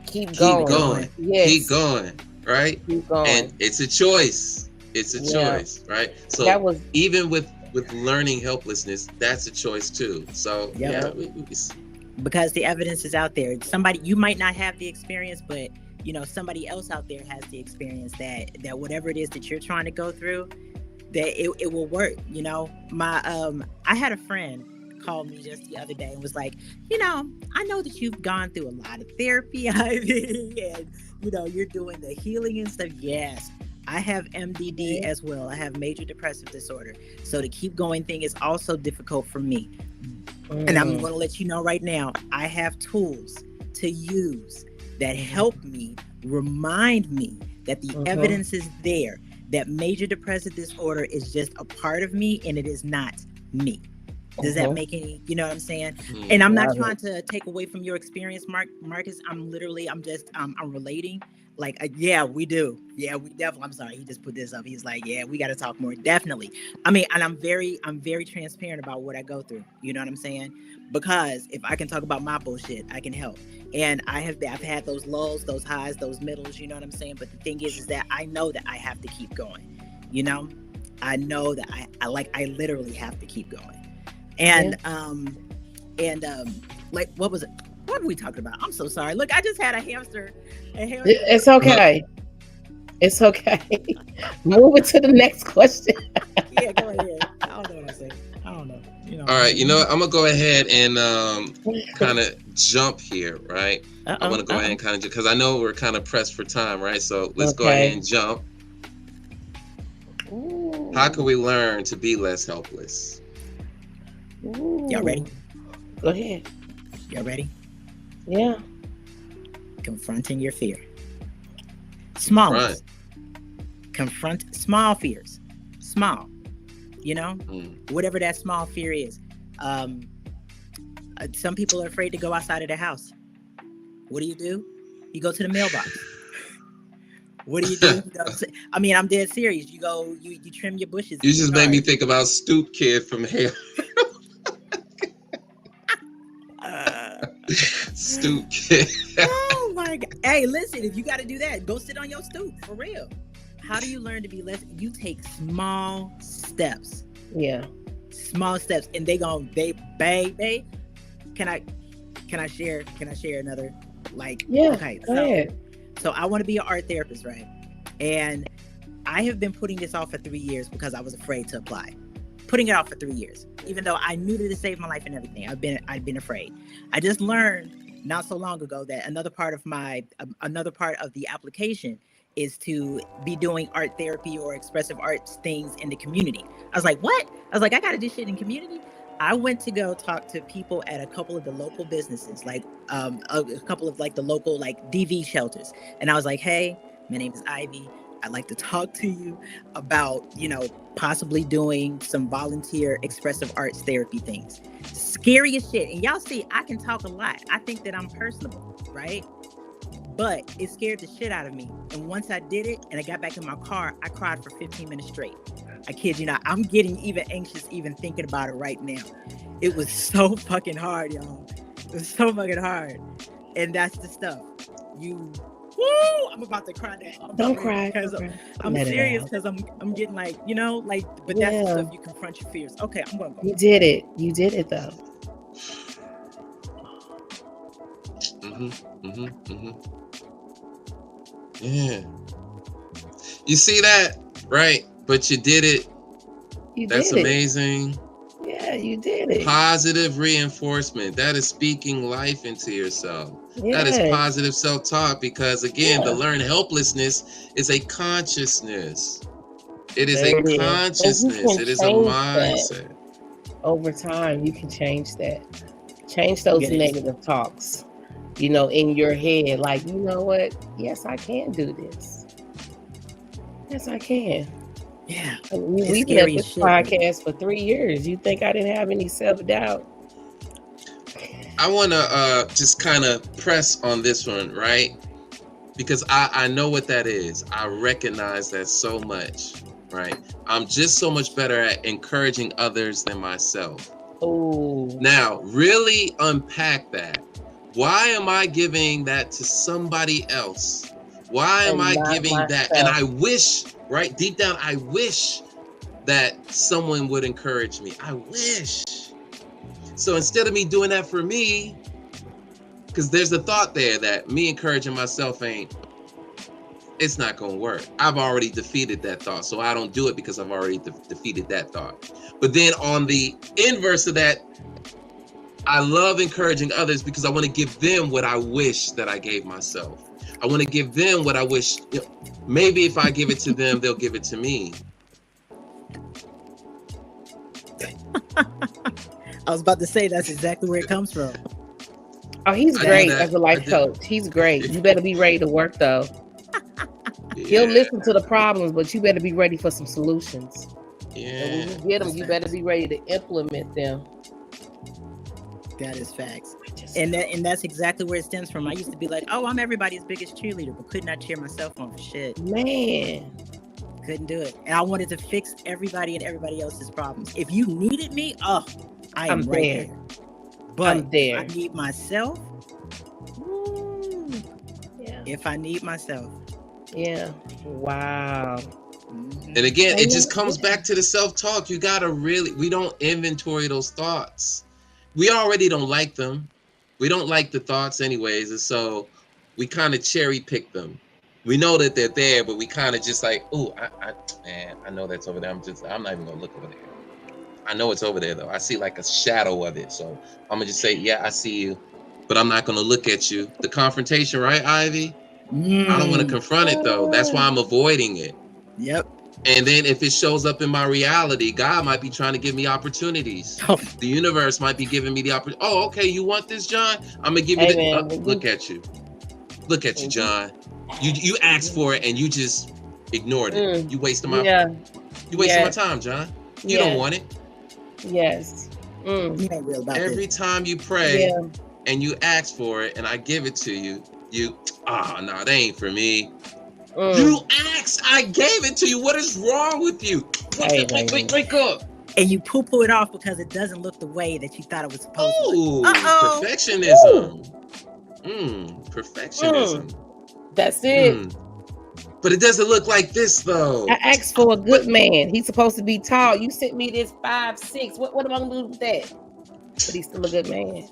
keep going. Yes. Keep going, right? Keep going. And it's a choice. It's a choice, right? So even with learning helplessness, that's a choice too. So because the evidence is out there. Somebody, you might not have the experience, but somebody else out there has the experience that whatever it is that you're trying to go through, that it will work. I had a friend called me just the other day and was like, I know that you've gone through a lot of therapy, Ivy, and you're doing the healing and stuff. Yes, I have MDD as well. I have major depressive disorder. So the keep going thing is also difficult for me. And I'm going to let you know right now, I have tools to use that help me, remind me that the evidence is there, that major depressive disorder is just a part of me and it is not me. Does that make any, you know what I'm saying? And I'm not trying to take away from your experience, Marcus. I'm relating. Like, we do. Yeah, we definitely. I'm sorry. He just put this up. He's like, yeah, we got to talk more. Definitely. I mean, and I'm very transparent about what I go through. You know what I'm saying? Because if I can talk about my bullshit, I can help. And I've had those lows, those highs, those middles. You know what I'm saying? But the thing is that I know that I have to keep going. I know that I literally have to keep going. And like, what was it? What were we talking about? I'm so sorry. Look, I just had a hamster. It's okay. It's okay. Move it to the next question. Yeah, go ahead. I don't know what I'm saying. I don't know. All right, I'm gonna go ahead and kind of jump here, right? I want to go ahead and kind of, because I know we're kind of pressed for time, right? So let's go ahead and jump. Ooh. How can we learn to be less helpless? Ooh. Y'all ready? Go ahead. Y'all ready? Yeah. Confronting your fear. Small. Confront small fears. Small. Whatever that small fear is. Some people are afraid to go outside of their house. What do? You go to the mailbox. What do you do? I mean, I'm dead serious. You go, you trim your bushes. You just made me think about Stoop Kid from Hell. Stoop Kid. Oh my God. Hey, listen, if you got to do that, go sit on your stoop, for real. How do you learn to be less? You take small steps. Yeah. Small steps. And they bang. Can I share another, like, yeah, okay. Go ahead. So I want to be an art therapist, right? And I have been putting this off for 3 years because I was afraid to apply. putting it off for 3 years, even though I knew that it saved my life and everything. I'd been afraid. I just learned not so long ago that another part of the application is to be doing art therapy or expressive arts things in the community. I was like, what? I was like, I gotta do shit in community. I went to go talk to people at a couple of the local businesses, like a couple of like the local like DV shelters. And I was like, hey, my name is Ivy. I'd like to talk to you about, possibly doing some volunteer expressive arts therapy things. Scary as shit. And y'all see, I can talk a lot. I think that I'm personable, right? But it scared the shit out of me. And once I did it and I got back in my car, I cried for 15 minutes straight. I kid you not. I'm getting even anxious even thinking about it right now. It was so fucking hard, y'all. It was so fucking hard. And that's the stuff. I'm about to cry now. Don't cry. Because I'm serious, because I'm getting like, but that's the stuff you confront your fears. Okay, I'm going to go. You did it. You did it though. Yeah. You see that? Right. But you did it. That's amazing. Yeah, you did it. Positive reinforcement. That is speaking life into yourself. That is positive self-talk, because again, the learned helplessness is a consciousness. It is a consciousness. It is a mindset. Over time, you can change that. Change those negative talks, in your head. Like, you know what? Yes, I can do this. Yes, I can. Yeah. We've had this podcast for 3 years. You think I didn't have any self-doubt? I want to just kind of press on this one, right? Because I know what that is. I recognize that so much, right? I'm just so much better at encouraging others than myself. Oh. Now, really unpack that. Why am I giving that to somebody else? Why am I giving that? And I wish, right deep down, I wish that someone would encourage me. I wish. So instead of me doing that for me, because there's a thought there that me encouraging myself it's not going to work. I've already defeated that thought. So I don't do it because I've already defeated that thought. But then on the inverse of that, I love encouraging others because I want to give them what I wish that I gave myself. I want to give them what I wish. Maybe if I give it to them, they'll give it to me. I was about to say that's exactly where it comes from. Oh, he's great as a life coach. He's great. You better be ready to work though. He'll listen to the problems, but you better be ready for some solutions. Yeah. And when you get them, you better be ready to implement them. That is facts. And that's exactly where it stems from. I used to be like, oh, I'm everybody's biggest cheerleader, but could not cheer myself on for shit. Man. Couldn't do it. And I wanted to fix everybody and everybody else's problems. If you needed me, I'm right there. But I'm there. I need myself. If I need myself. Yeah. Wow. And again, it just comes back to the self-talk. You got to we don't inventory those thoughts. We already don't like them. We don't like the thoughts anyways. And so we kind of cherry pick them. We know that they're there, but we kind of just like, oh, I know that's over there. I'm not even going to look over there. I know it's over there though. I see like a shadow of it. So I'm gonna just say, yeah, I see you, but I'm not gonna look at you. The confrontation, right, Ivy? I don't want to confront it though. That's why I'm avoiding it. Yep. And then if it shows up in my reality, God might be trying to give me opportunities. The universe might be giving me the opportunity. Oh, okay, you want this, John? I'm gonna give you look at you. Look at you, John. You asked for it and you just ignored it. You wasted my my time, John. You don't want it. Yes. You ain't real about Every time you pray and you ask for it and I give it to you, no, that ain't for me. You asked, I gave it to you. What is wrong with you? Wake up. And you poo-poo it off because it doesn't look the way that you thought it was supposed to look. Perfectionism. Perfectionism. That's it. But it doesn't look like this though. I asked for a good man. He's supposed to be tall. You sent me this 5'6". What am I gonna do with that? But he's still a good man.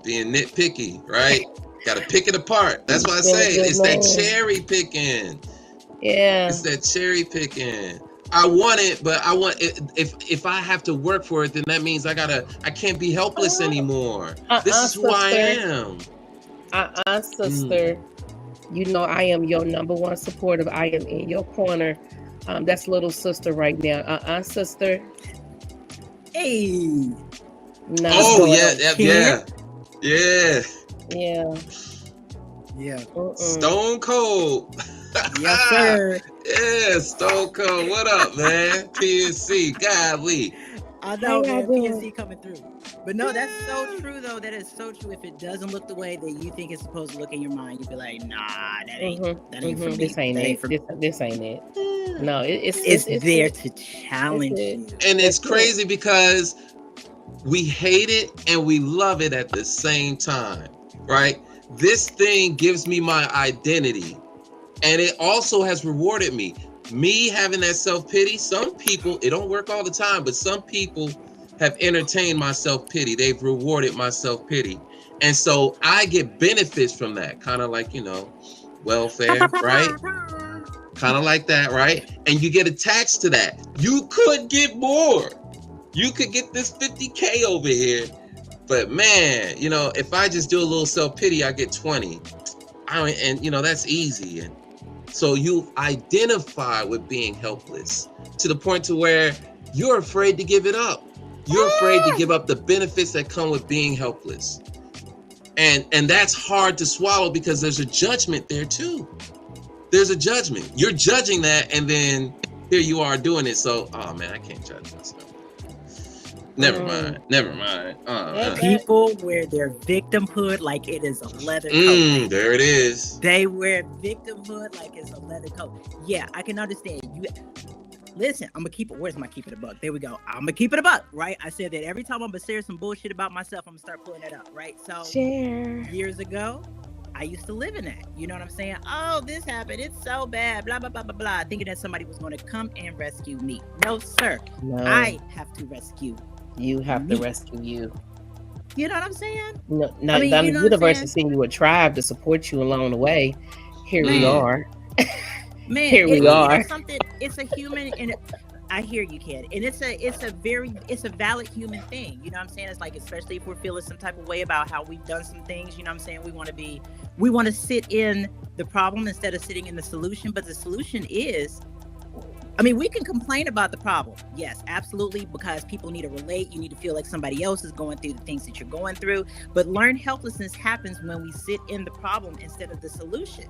Being nitpicky, right? Got to pick it apart. That's why I say it's that cherry picking. Yeah. It's that cherry picking. I want it, but I want it. If I have to work for it, then that means I can't be helpless anymore. This is who I am. Sister. You know I am your number one supporter. I am in your corner. That's little sister right now. Sister. Hey. No, oh yeah. Stone Cold. Yes, sir. Yeah, Stone Cold. What up, man? PNC, golly. I know, man. PNC coming through. But no, that's so true, though. That is so true. If it doesn't look the way that you think it's supposed to look in your mind, you'd be like, nah, that ain't for me. This ain't it. This ain't it. No, it's there to challenge you. And it's crazy because we hate it and we love it at the same time, right? This thing gives me my identity. And it also has rewarded me. Me having that self-pity, some people, it don't work all the time, but some people have entertained my self-pity. They've rewarded my self-pity. And so I get benefits from that, kind of like, welfare, right? Kind of like that, right? And you get attached to that. You could get more. You could get this 50K over here. But man, if I just do a little self-pity, I get 20. That's easy. And so you identify with being helpless to the point to where you're afraid to give it up. You're afraid to give up the benefits that come with being helpless. And that's hard to swallow because there's a judgment there too. There's a judgment. You're judging that, and then here you are doing it. So, oh man, I can't judge myself. Never mind. People wear their victimhood like it is a leather coat. There it is. They wear victimhood like it's a leather coat. Yeah, I can understand. Listen, I'm gonna keep it. Where's my keep it a buck? There we go. I'm gonna keep it a buck, right? I said that every time I'm gonna share some bullshit about myself, I'm gonna start pulling it up, right? So years ago, I used to live in that. You know what I'm saying? Oh, this happened. It's so bad. Blah, blah, blah, blah, blah. Thinking that somebody was going to come and rescue me. No, sir. No. I have to rescue you. Have to rescue you. You know what I'm saying? No, the universe is sending you a tribe to support you along the way. Here we are. Man, here we are. It's a human, and I hear you, kid, and it's a valid human thing. You know what I'm saying? It's like, especially if we're feeling some type of way about how we've done some things. You know what I'm saying? We want to sit in the problem instead of sitting in the solution. But the solution is, we can complain about the problem. Yes, absolutely, because people need to relate. You need to feel like somebody else is going through the things that you're going through. But learned helplessness happens when we sit in the problem instead of the solution.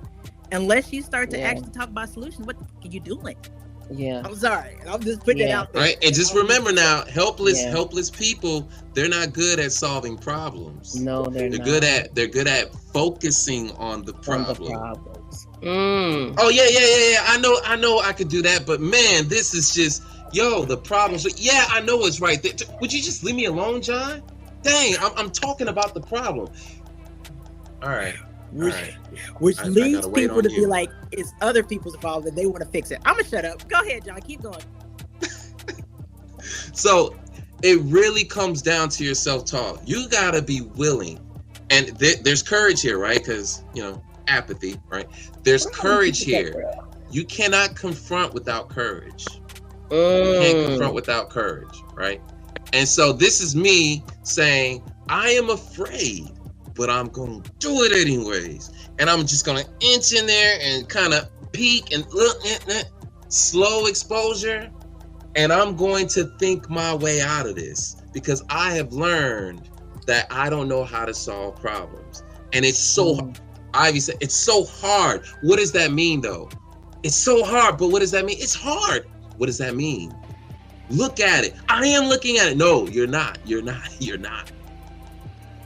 Unless you start to actually talk about solutions, what are you doing? Yeah. I'm sorry. I'm just putting it out there. Right. And just remember now, helpless people, they're not good at solving problems. No, they're not. They're good at focusing on the problem. Oh yeah. I know I could do that, but man, this is just the problems. Yeah, I know it's right there. Would you just leave me alone, John? Dang, I'm talking about the problem. All right. Which leads people to be like, it's other people's problem and they want to fix it. I'm gonna shut up. Go ahead, John. Keep going. So it really comes down to your self-talk. You gotta be willing, and there's courage here, right? Because apathy, right? There's courage here. You cannot confront without courage. You can't confront without courage, right? And so this is me saying, I am afraid, but I'm going to do it anyways. And I'm just going to inch in there and kind of peek and slow exposure. And I'm going to think my way out of this because I have learned that I don't know how to solve problems. And it's so, Ivy said, it's so hard. What does that mean though? It's so hard, but what does that mean? It's hard. What does that mean? Look at it. I am looking at it. No, you're not.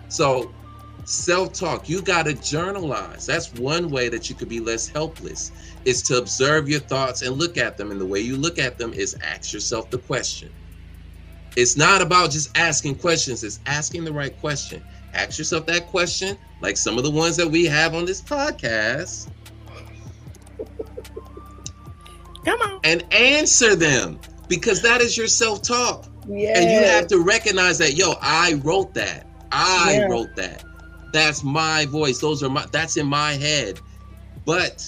So self-talk, you got to journalize. That's one way that you could be less helpless, is to observe your thoughts and look at them. And the way you look at them is ask yourself the question. It's not about just asking questions. It's asking the right question. Ask yourself that question, like some of the ones that we have on this podcast. Come on. And answer them, because that is your self-talk. Yes. And you have to recognize that, I wrote that. I wrote that. That's my voice. That's in my head. But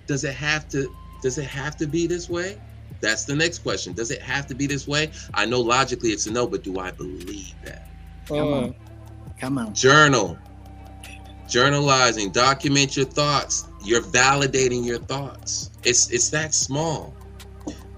does it have to be this way? That's the next question. Does it have to be this way? I know logically it's a no, but do I believe that? Come on. Journal. Journalizing. Document your thoughts. You're validating your thoughts. It's that small.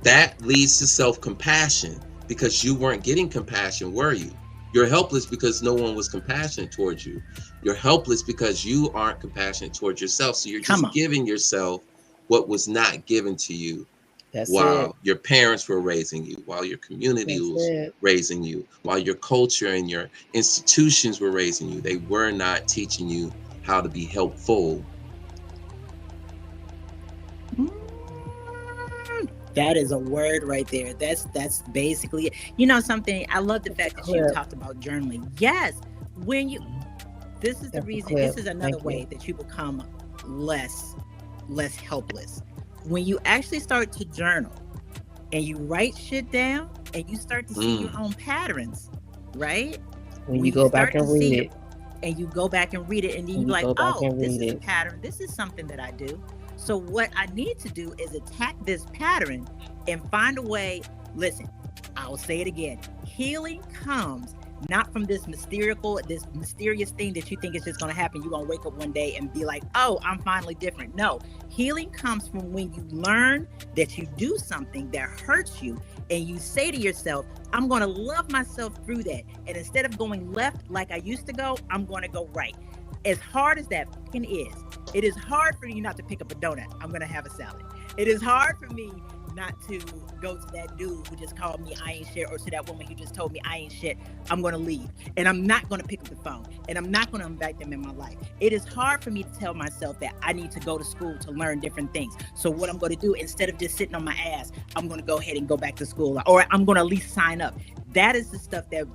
That leads to self-compassion, because you weren't getting compassion, were you? You're helpless because no one was compassionate towards you. You're helpless because you aren't compassionate towards yourself. So you're just giving yourself what was not given to you. That's while it. your parents were raising you, while your community was raising you, while your culture and your institutions were raising you. They were not teaching you how to be helpful. That is a word right there. That's basically it. You know something? I love the fact that you talked about journaling. Yes, when you, this is the reason. This is another way that you become less helpless. When you actually start to journal and you write shit down and you start to see your own patterns, right? When you go back and read it. And you go back and read it, and then you're like, oh, this is a pattern. This is something that I do. So what I need to do is attack this pattern and find a way. Listen, I'll say it again. Healing comes not from this mysterious thing that you think is just going to happen. You're going to wake up one day and be like, oh, I'm finally different. No, healing comes from when you learn that you do something that hurts you, and you say to yourself, I'm going to love myself through that. And instead of going left like I used to go, I'm going to go right. As hard as that fucking is, it is hard for you not to pick up a donut. I'm going to have a salad. It is hard for me not to go to that dude who just called me I ain't shit, or to that woman who just told me I ain't shit. I'm going to leave, and I'm not going to pick up the phone, and I'm not going to invite them in my life. It is hard for me to tell myself that I need to go to school to learn different things. So what I'm going to do, instead of just sitting on my ass, I'm going to go ahead and go back to school, or I'm going to at least sign up. That is the stuff that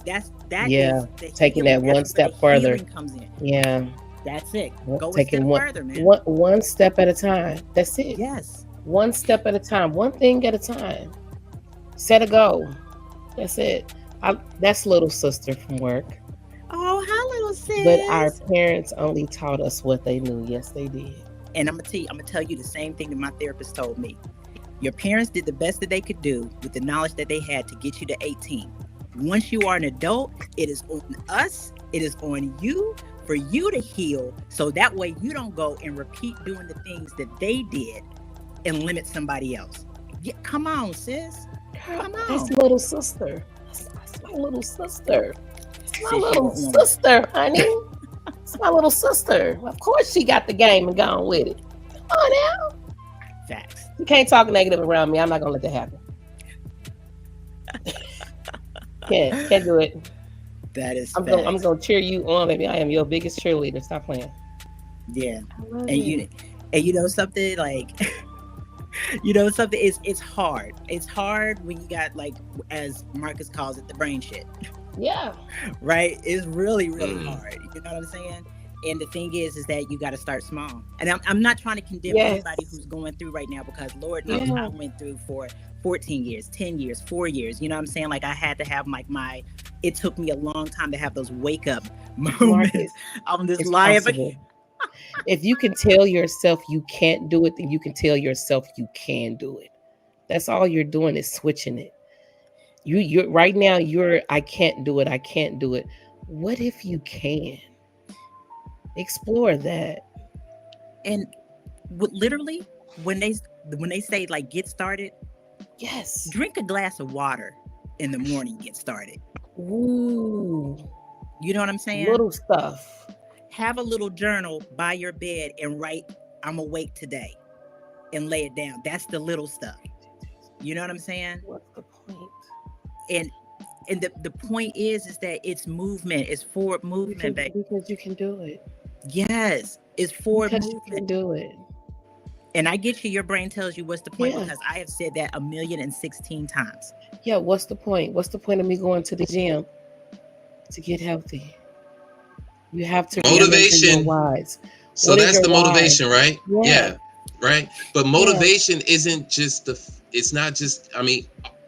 is taking that one step further. Comes in. Yeah. That's it. Go taking a step further, man. One step at a time. That's it. Yes. One step at a time. One thing at a time. Set a goal. That's it. That's little sister from work. Oh, hi, little sis. But our parents only taught us what they knew. Yes, they did. And I'm gonna tell you the same thing that my therapist told me. Your parents did the best that they could do with the knowledge that they had to get you to 18. Once you are an adult, it is on us. It is on you for you to heal, so that way you don't go and repeat doing the things that they did and limit somebody else. Yeah, come on, sis. Come on. That's little sister. That's my little sister. It's my little sister, honey. It's my little sister. Of course she got the game and gone with it. Come on now. Facts. You can't talk negative around me. I'm not gonna let that happen. Can't do it. That is I'm gonna cheer you on, baby. I am your biggest cheerleader. Stop playing. Yeah. And you know something, like you know something, it's hard. It's hard when you got, like, as Marcus calls it, the brain shit. Yeah. Right? It's really, really hard. You know what I'm saying? And the thing is that you got to start small. And I'm not trying to condemn anybody who's going through right now, because Lord knows I went through for 14 years, 10 years, 4 years. You know what I'm saying? Like, I had to have it took me a long time to have those wake up moments. I'm just lying. If you can tell yourself you can't do it, then you can tell yourself you can do it. That's all you're doing, is switching it. You're right now, I can't do it. I can't do it. What if you can? Explore that. And literally, when they say, like, get started, yes, drink a glass of water in the morning. Get started. Ooh, you know what I'm saying? Little stuff. Have a little journal by your bed and write, I'm awake today, and lay it down. That's the little stuff. You know what I'm saying? What's the point? And the point is that it's movement. It's forward movement, baby. Because you can do it. Yes, it's forward movement. You can do it. And I get you. Your brain tells you what's the point, because I have said that 1,016,000 times. Yeah, what's the point? What's the point of me going to the gym? To get healthy. You have to motivation. Wise. So that's the motivation, right? Yeah, right. But motivation isn't just it's not just, I mean,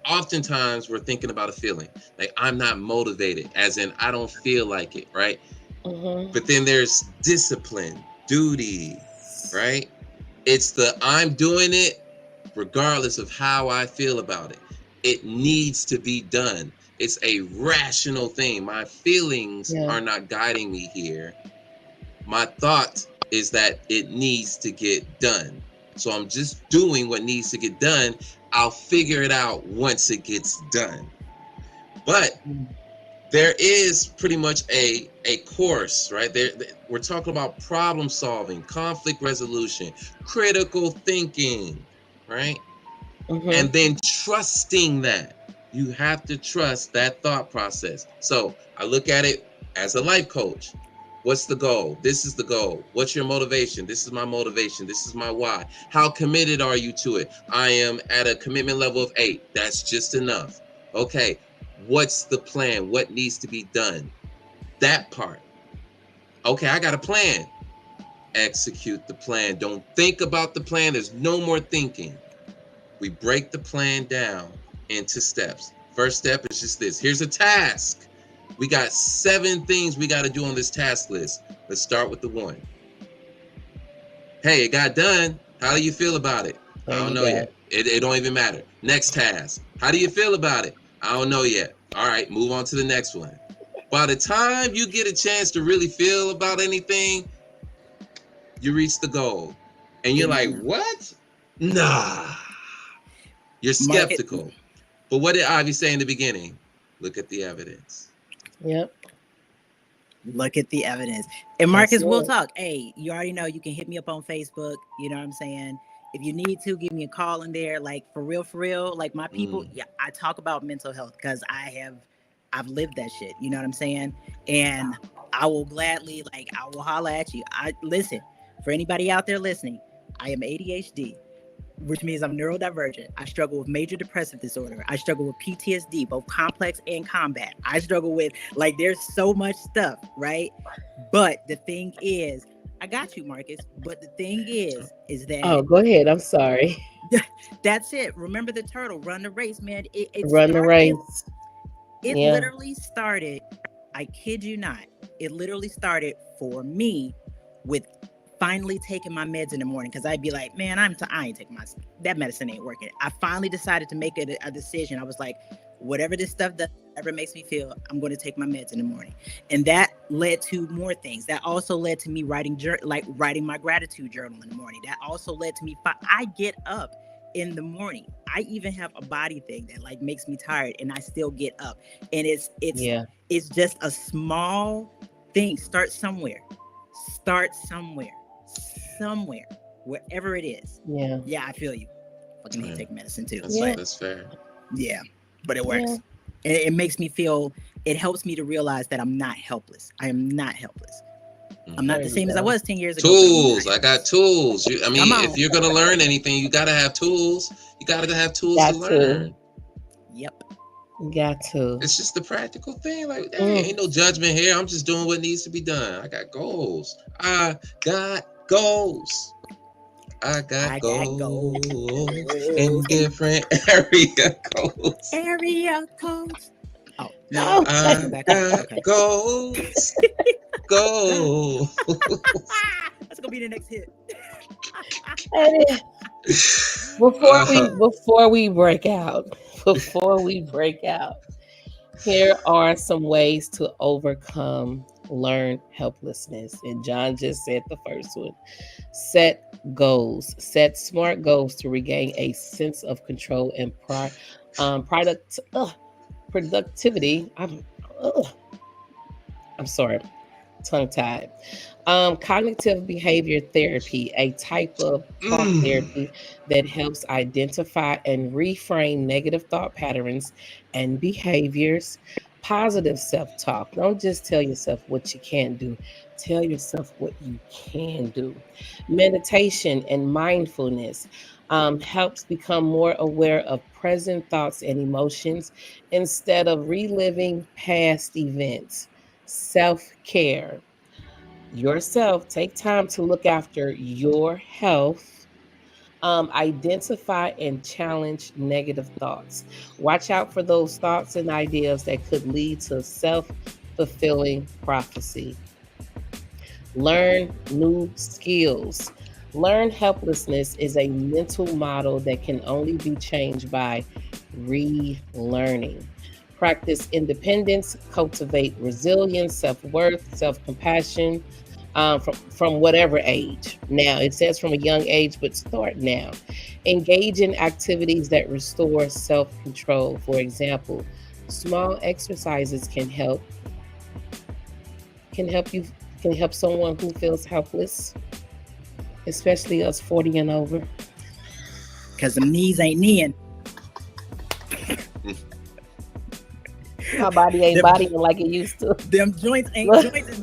oftentimes we're thinking about a feeling. Like, I'm not motivated, as in I don't feel like it, right? But then there's discipline, duty, right? It's I'm doing it regardless of how I feel about it. It needs to be done. It's a rational thing. My feelings Yeah. are not guiding me here. My thought is that it needs to get done. So I'm just doing what needs to get done. I'll figure it out once it gets done. But there is pretty much a course, right? We're talking about problem solving, conflict resolution, critical thinking, right? And then trusting that. You have to trust that thought process. So I look at it as a life coach. What's the goal? This is the goal. What's your motivation? This is my motivation. This is my why. How committed are you to it? I am at a commitment level of 8. That's just enough. Okay. What's the plan? What needs to be done? That part. Okay, I got a plan. Execute the plan. Don't think about the plan. There's no more thinking. We break the plan down into steps. First step is just this. Here's a task. We got 7 things we got to do on this task list. Let's start with the 1. Hey, it got done. How do you feel about it? I don't know yet. It don't even matter. Next task. How do you feel about it? I don't know yet. All right, move on to the next one. By the time you get a chance to really feel about anything, you reach the goal. And you're like, what? Nah. You're skeptical. But what did Ivy say in the beginning? Look at the evidence. Yep. Look at the evidence. And Marcus, we'll talk. Hey, you already know you can hit me up on Facebook. You know what I'm saying? If you need to, give me a call in there. Like for real. Like my people, yeah, I talk about mental health because I've lived that shit. You know what I'm saying? And I will gladly, I will holler at you. Listen, for anybody out there listening, I am ADHD, which means I'm neurodivergent. I struggle with major depressive disorder. I struggle with PTSD, both complex and combat. I struggle with, there's so much stuff, right? But the thing is, I got you, Marcus. But the thing is that... Oh, go ahead. I'm sorry. That's it. Remember the turtle. Run the race, man. Run the race. It literally started, I kid you not, it literally started for me with finally taking my meds in the morning, because I'd be like, man, I ain't taking that medicine ain't working. I finally decided to make a decision. I was like, whatever this stuff does, whatever makes me feel, I'm going to take my meds in the morning. And that led to more things. That also led to me writing my gratitude journal in the morning. That also led to me, I get up in the morning. I even have a body thing that makes me tired, and I still get up. And it's just a small thing. Start somewhere, wherever it is. Yeah, I feel you. Fucking need to take medicine too. That's fair. Yeah, but it works. It makes me feel, it helps me to realize that I'm not helpless. I am not helpless. I'm not the same as I was 10 years ago. Tools. I got tools. If you're going to learn anything, you got to have tools. You got to have tools to learn. Yep. Got to. It's just the practical thing. Ain't no judgment here. I'm just doing what needs to be done. I got goals. I got goals in different area codes. Oh, no. I got goals. Goals. That's going to be the next hit. Before we break out, here are some ways to overcome learned helplessness. And John just said the first one. Set goals. Set smart goals to regain a sense of control and productivity. I'm sorry, tongue-tied. Cognitive behavior therapy, a type of talk therapy that helps identify and reframe negative thought patterns and behaviors. Positive self-talk. Don't just tell yourself what you can't do. Tell yourself what you can do. Meditation and mindfulness helps become more aware of present thoughts and emotions instead of reliving past events. Self-care. Yourself, take time to look after your health. Identify and challenge negative thoughts. Watch out for those thoughts and ideas that could lead to self-fulfilling prophecy. Learn new skills. Learned helplessness is a mental model that can only be changed by relearning. Practice independence, cultivate resilience, self worth, self compassion from whatever age. Now, it says from a young age, but start now. Engage in activities that restore self control. For example, small exercises can help you can help someone who feels helpless, especially us 40 and over. Because them knees ain't kneeing. My body ain't Them- bodying like it used to. Them joints ain't Look. joints.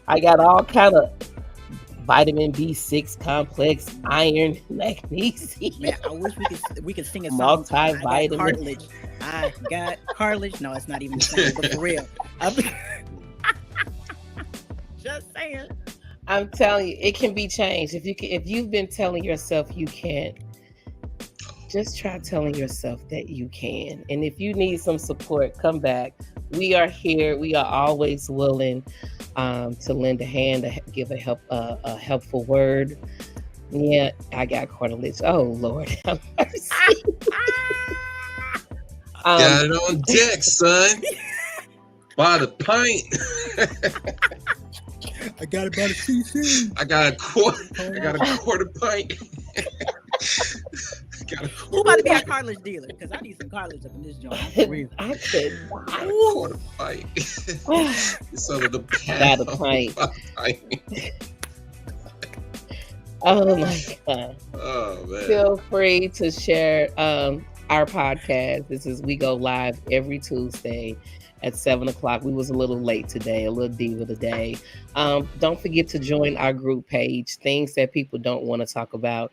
I got all kind of vitamin B6 complex, iron, magnesium. Man, I wish we could sing a song. I got Multivitamin. cartilage. I got cartilage. No, it's not even the same, but for real. Just saying. I'm telling you, it can be changed. If you've been telling yourself you can't, just try telling yourself that you can. And if you need some support, come back. We are here. We are always willing to lend a hand, to give a helpful word. Yeah, I got cartilage. Oh Lord, have mercy. Got it on deck, son. By the pint. I got about a CC. I got a quarter pint. Who about to be our cartilage dealer? Because I need some cartilage up in this joint. For real. I could Got a quarter pint. So the got a pint. Oh my God. Oh man. Feel free to share our podcast. This is We Go Live every Tuesday at 7:00. We was a little late today, a little diva today. Don't forget to join our group page, Things That People Don't Want to Talk About,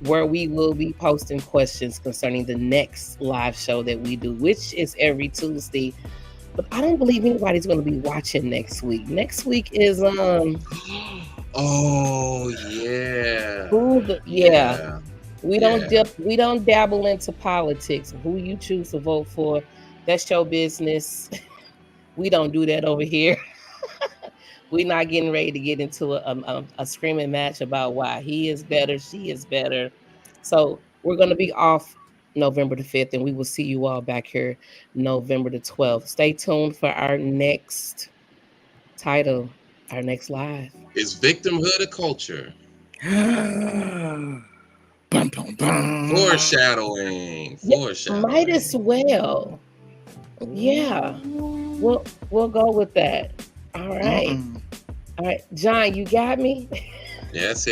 where we will be posting questions concerning the next live show that we do, which is every Tuesday. But I don't believe anybody's going to be watching next week. Next week is Oh yeah. yeah. We don't Yeah. we don't dabble into politics. Who you choose to vote for, that's your business. We don't do that over here. We're not getting ready to get into a screaming match about why he is better, she is better. So we're going to be off November the 5th, and we will see you all back here November the 12th. Stay tuned for our next title, our next live. Is victimhood a culture? Bum, bum, bum. Foreshadowing. Might as well. Yeah. We'll go with that. All right. Mm-mm. All right. John, you got me? Yes.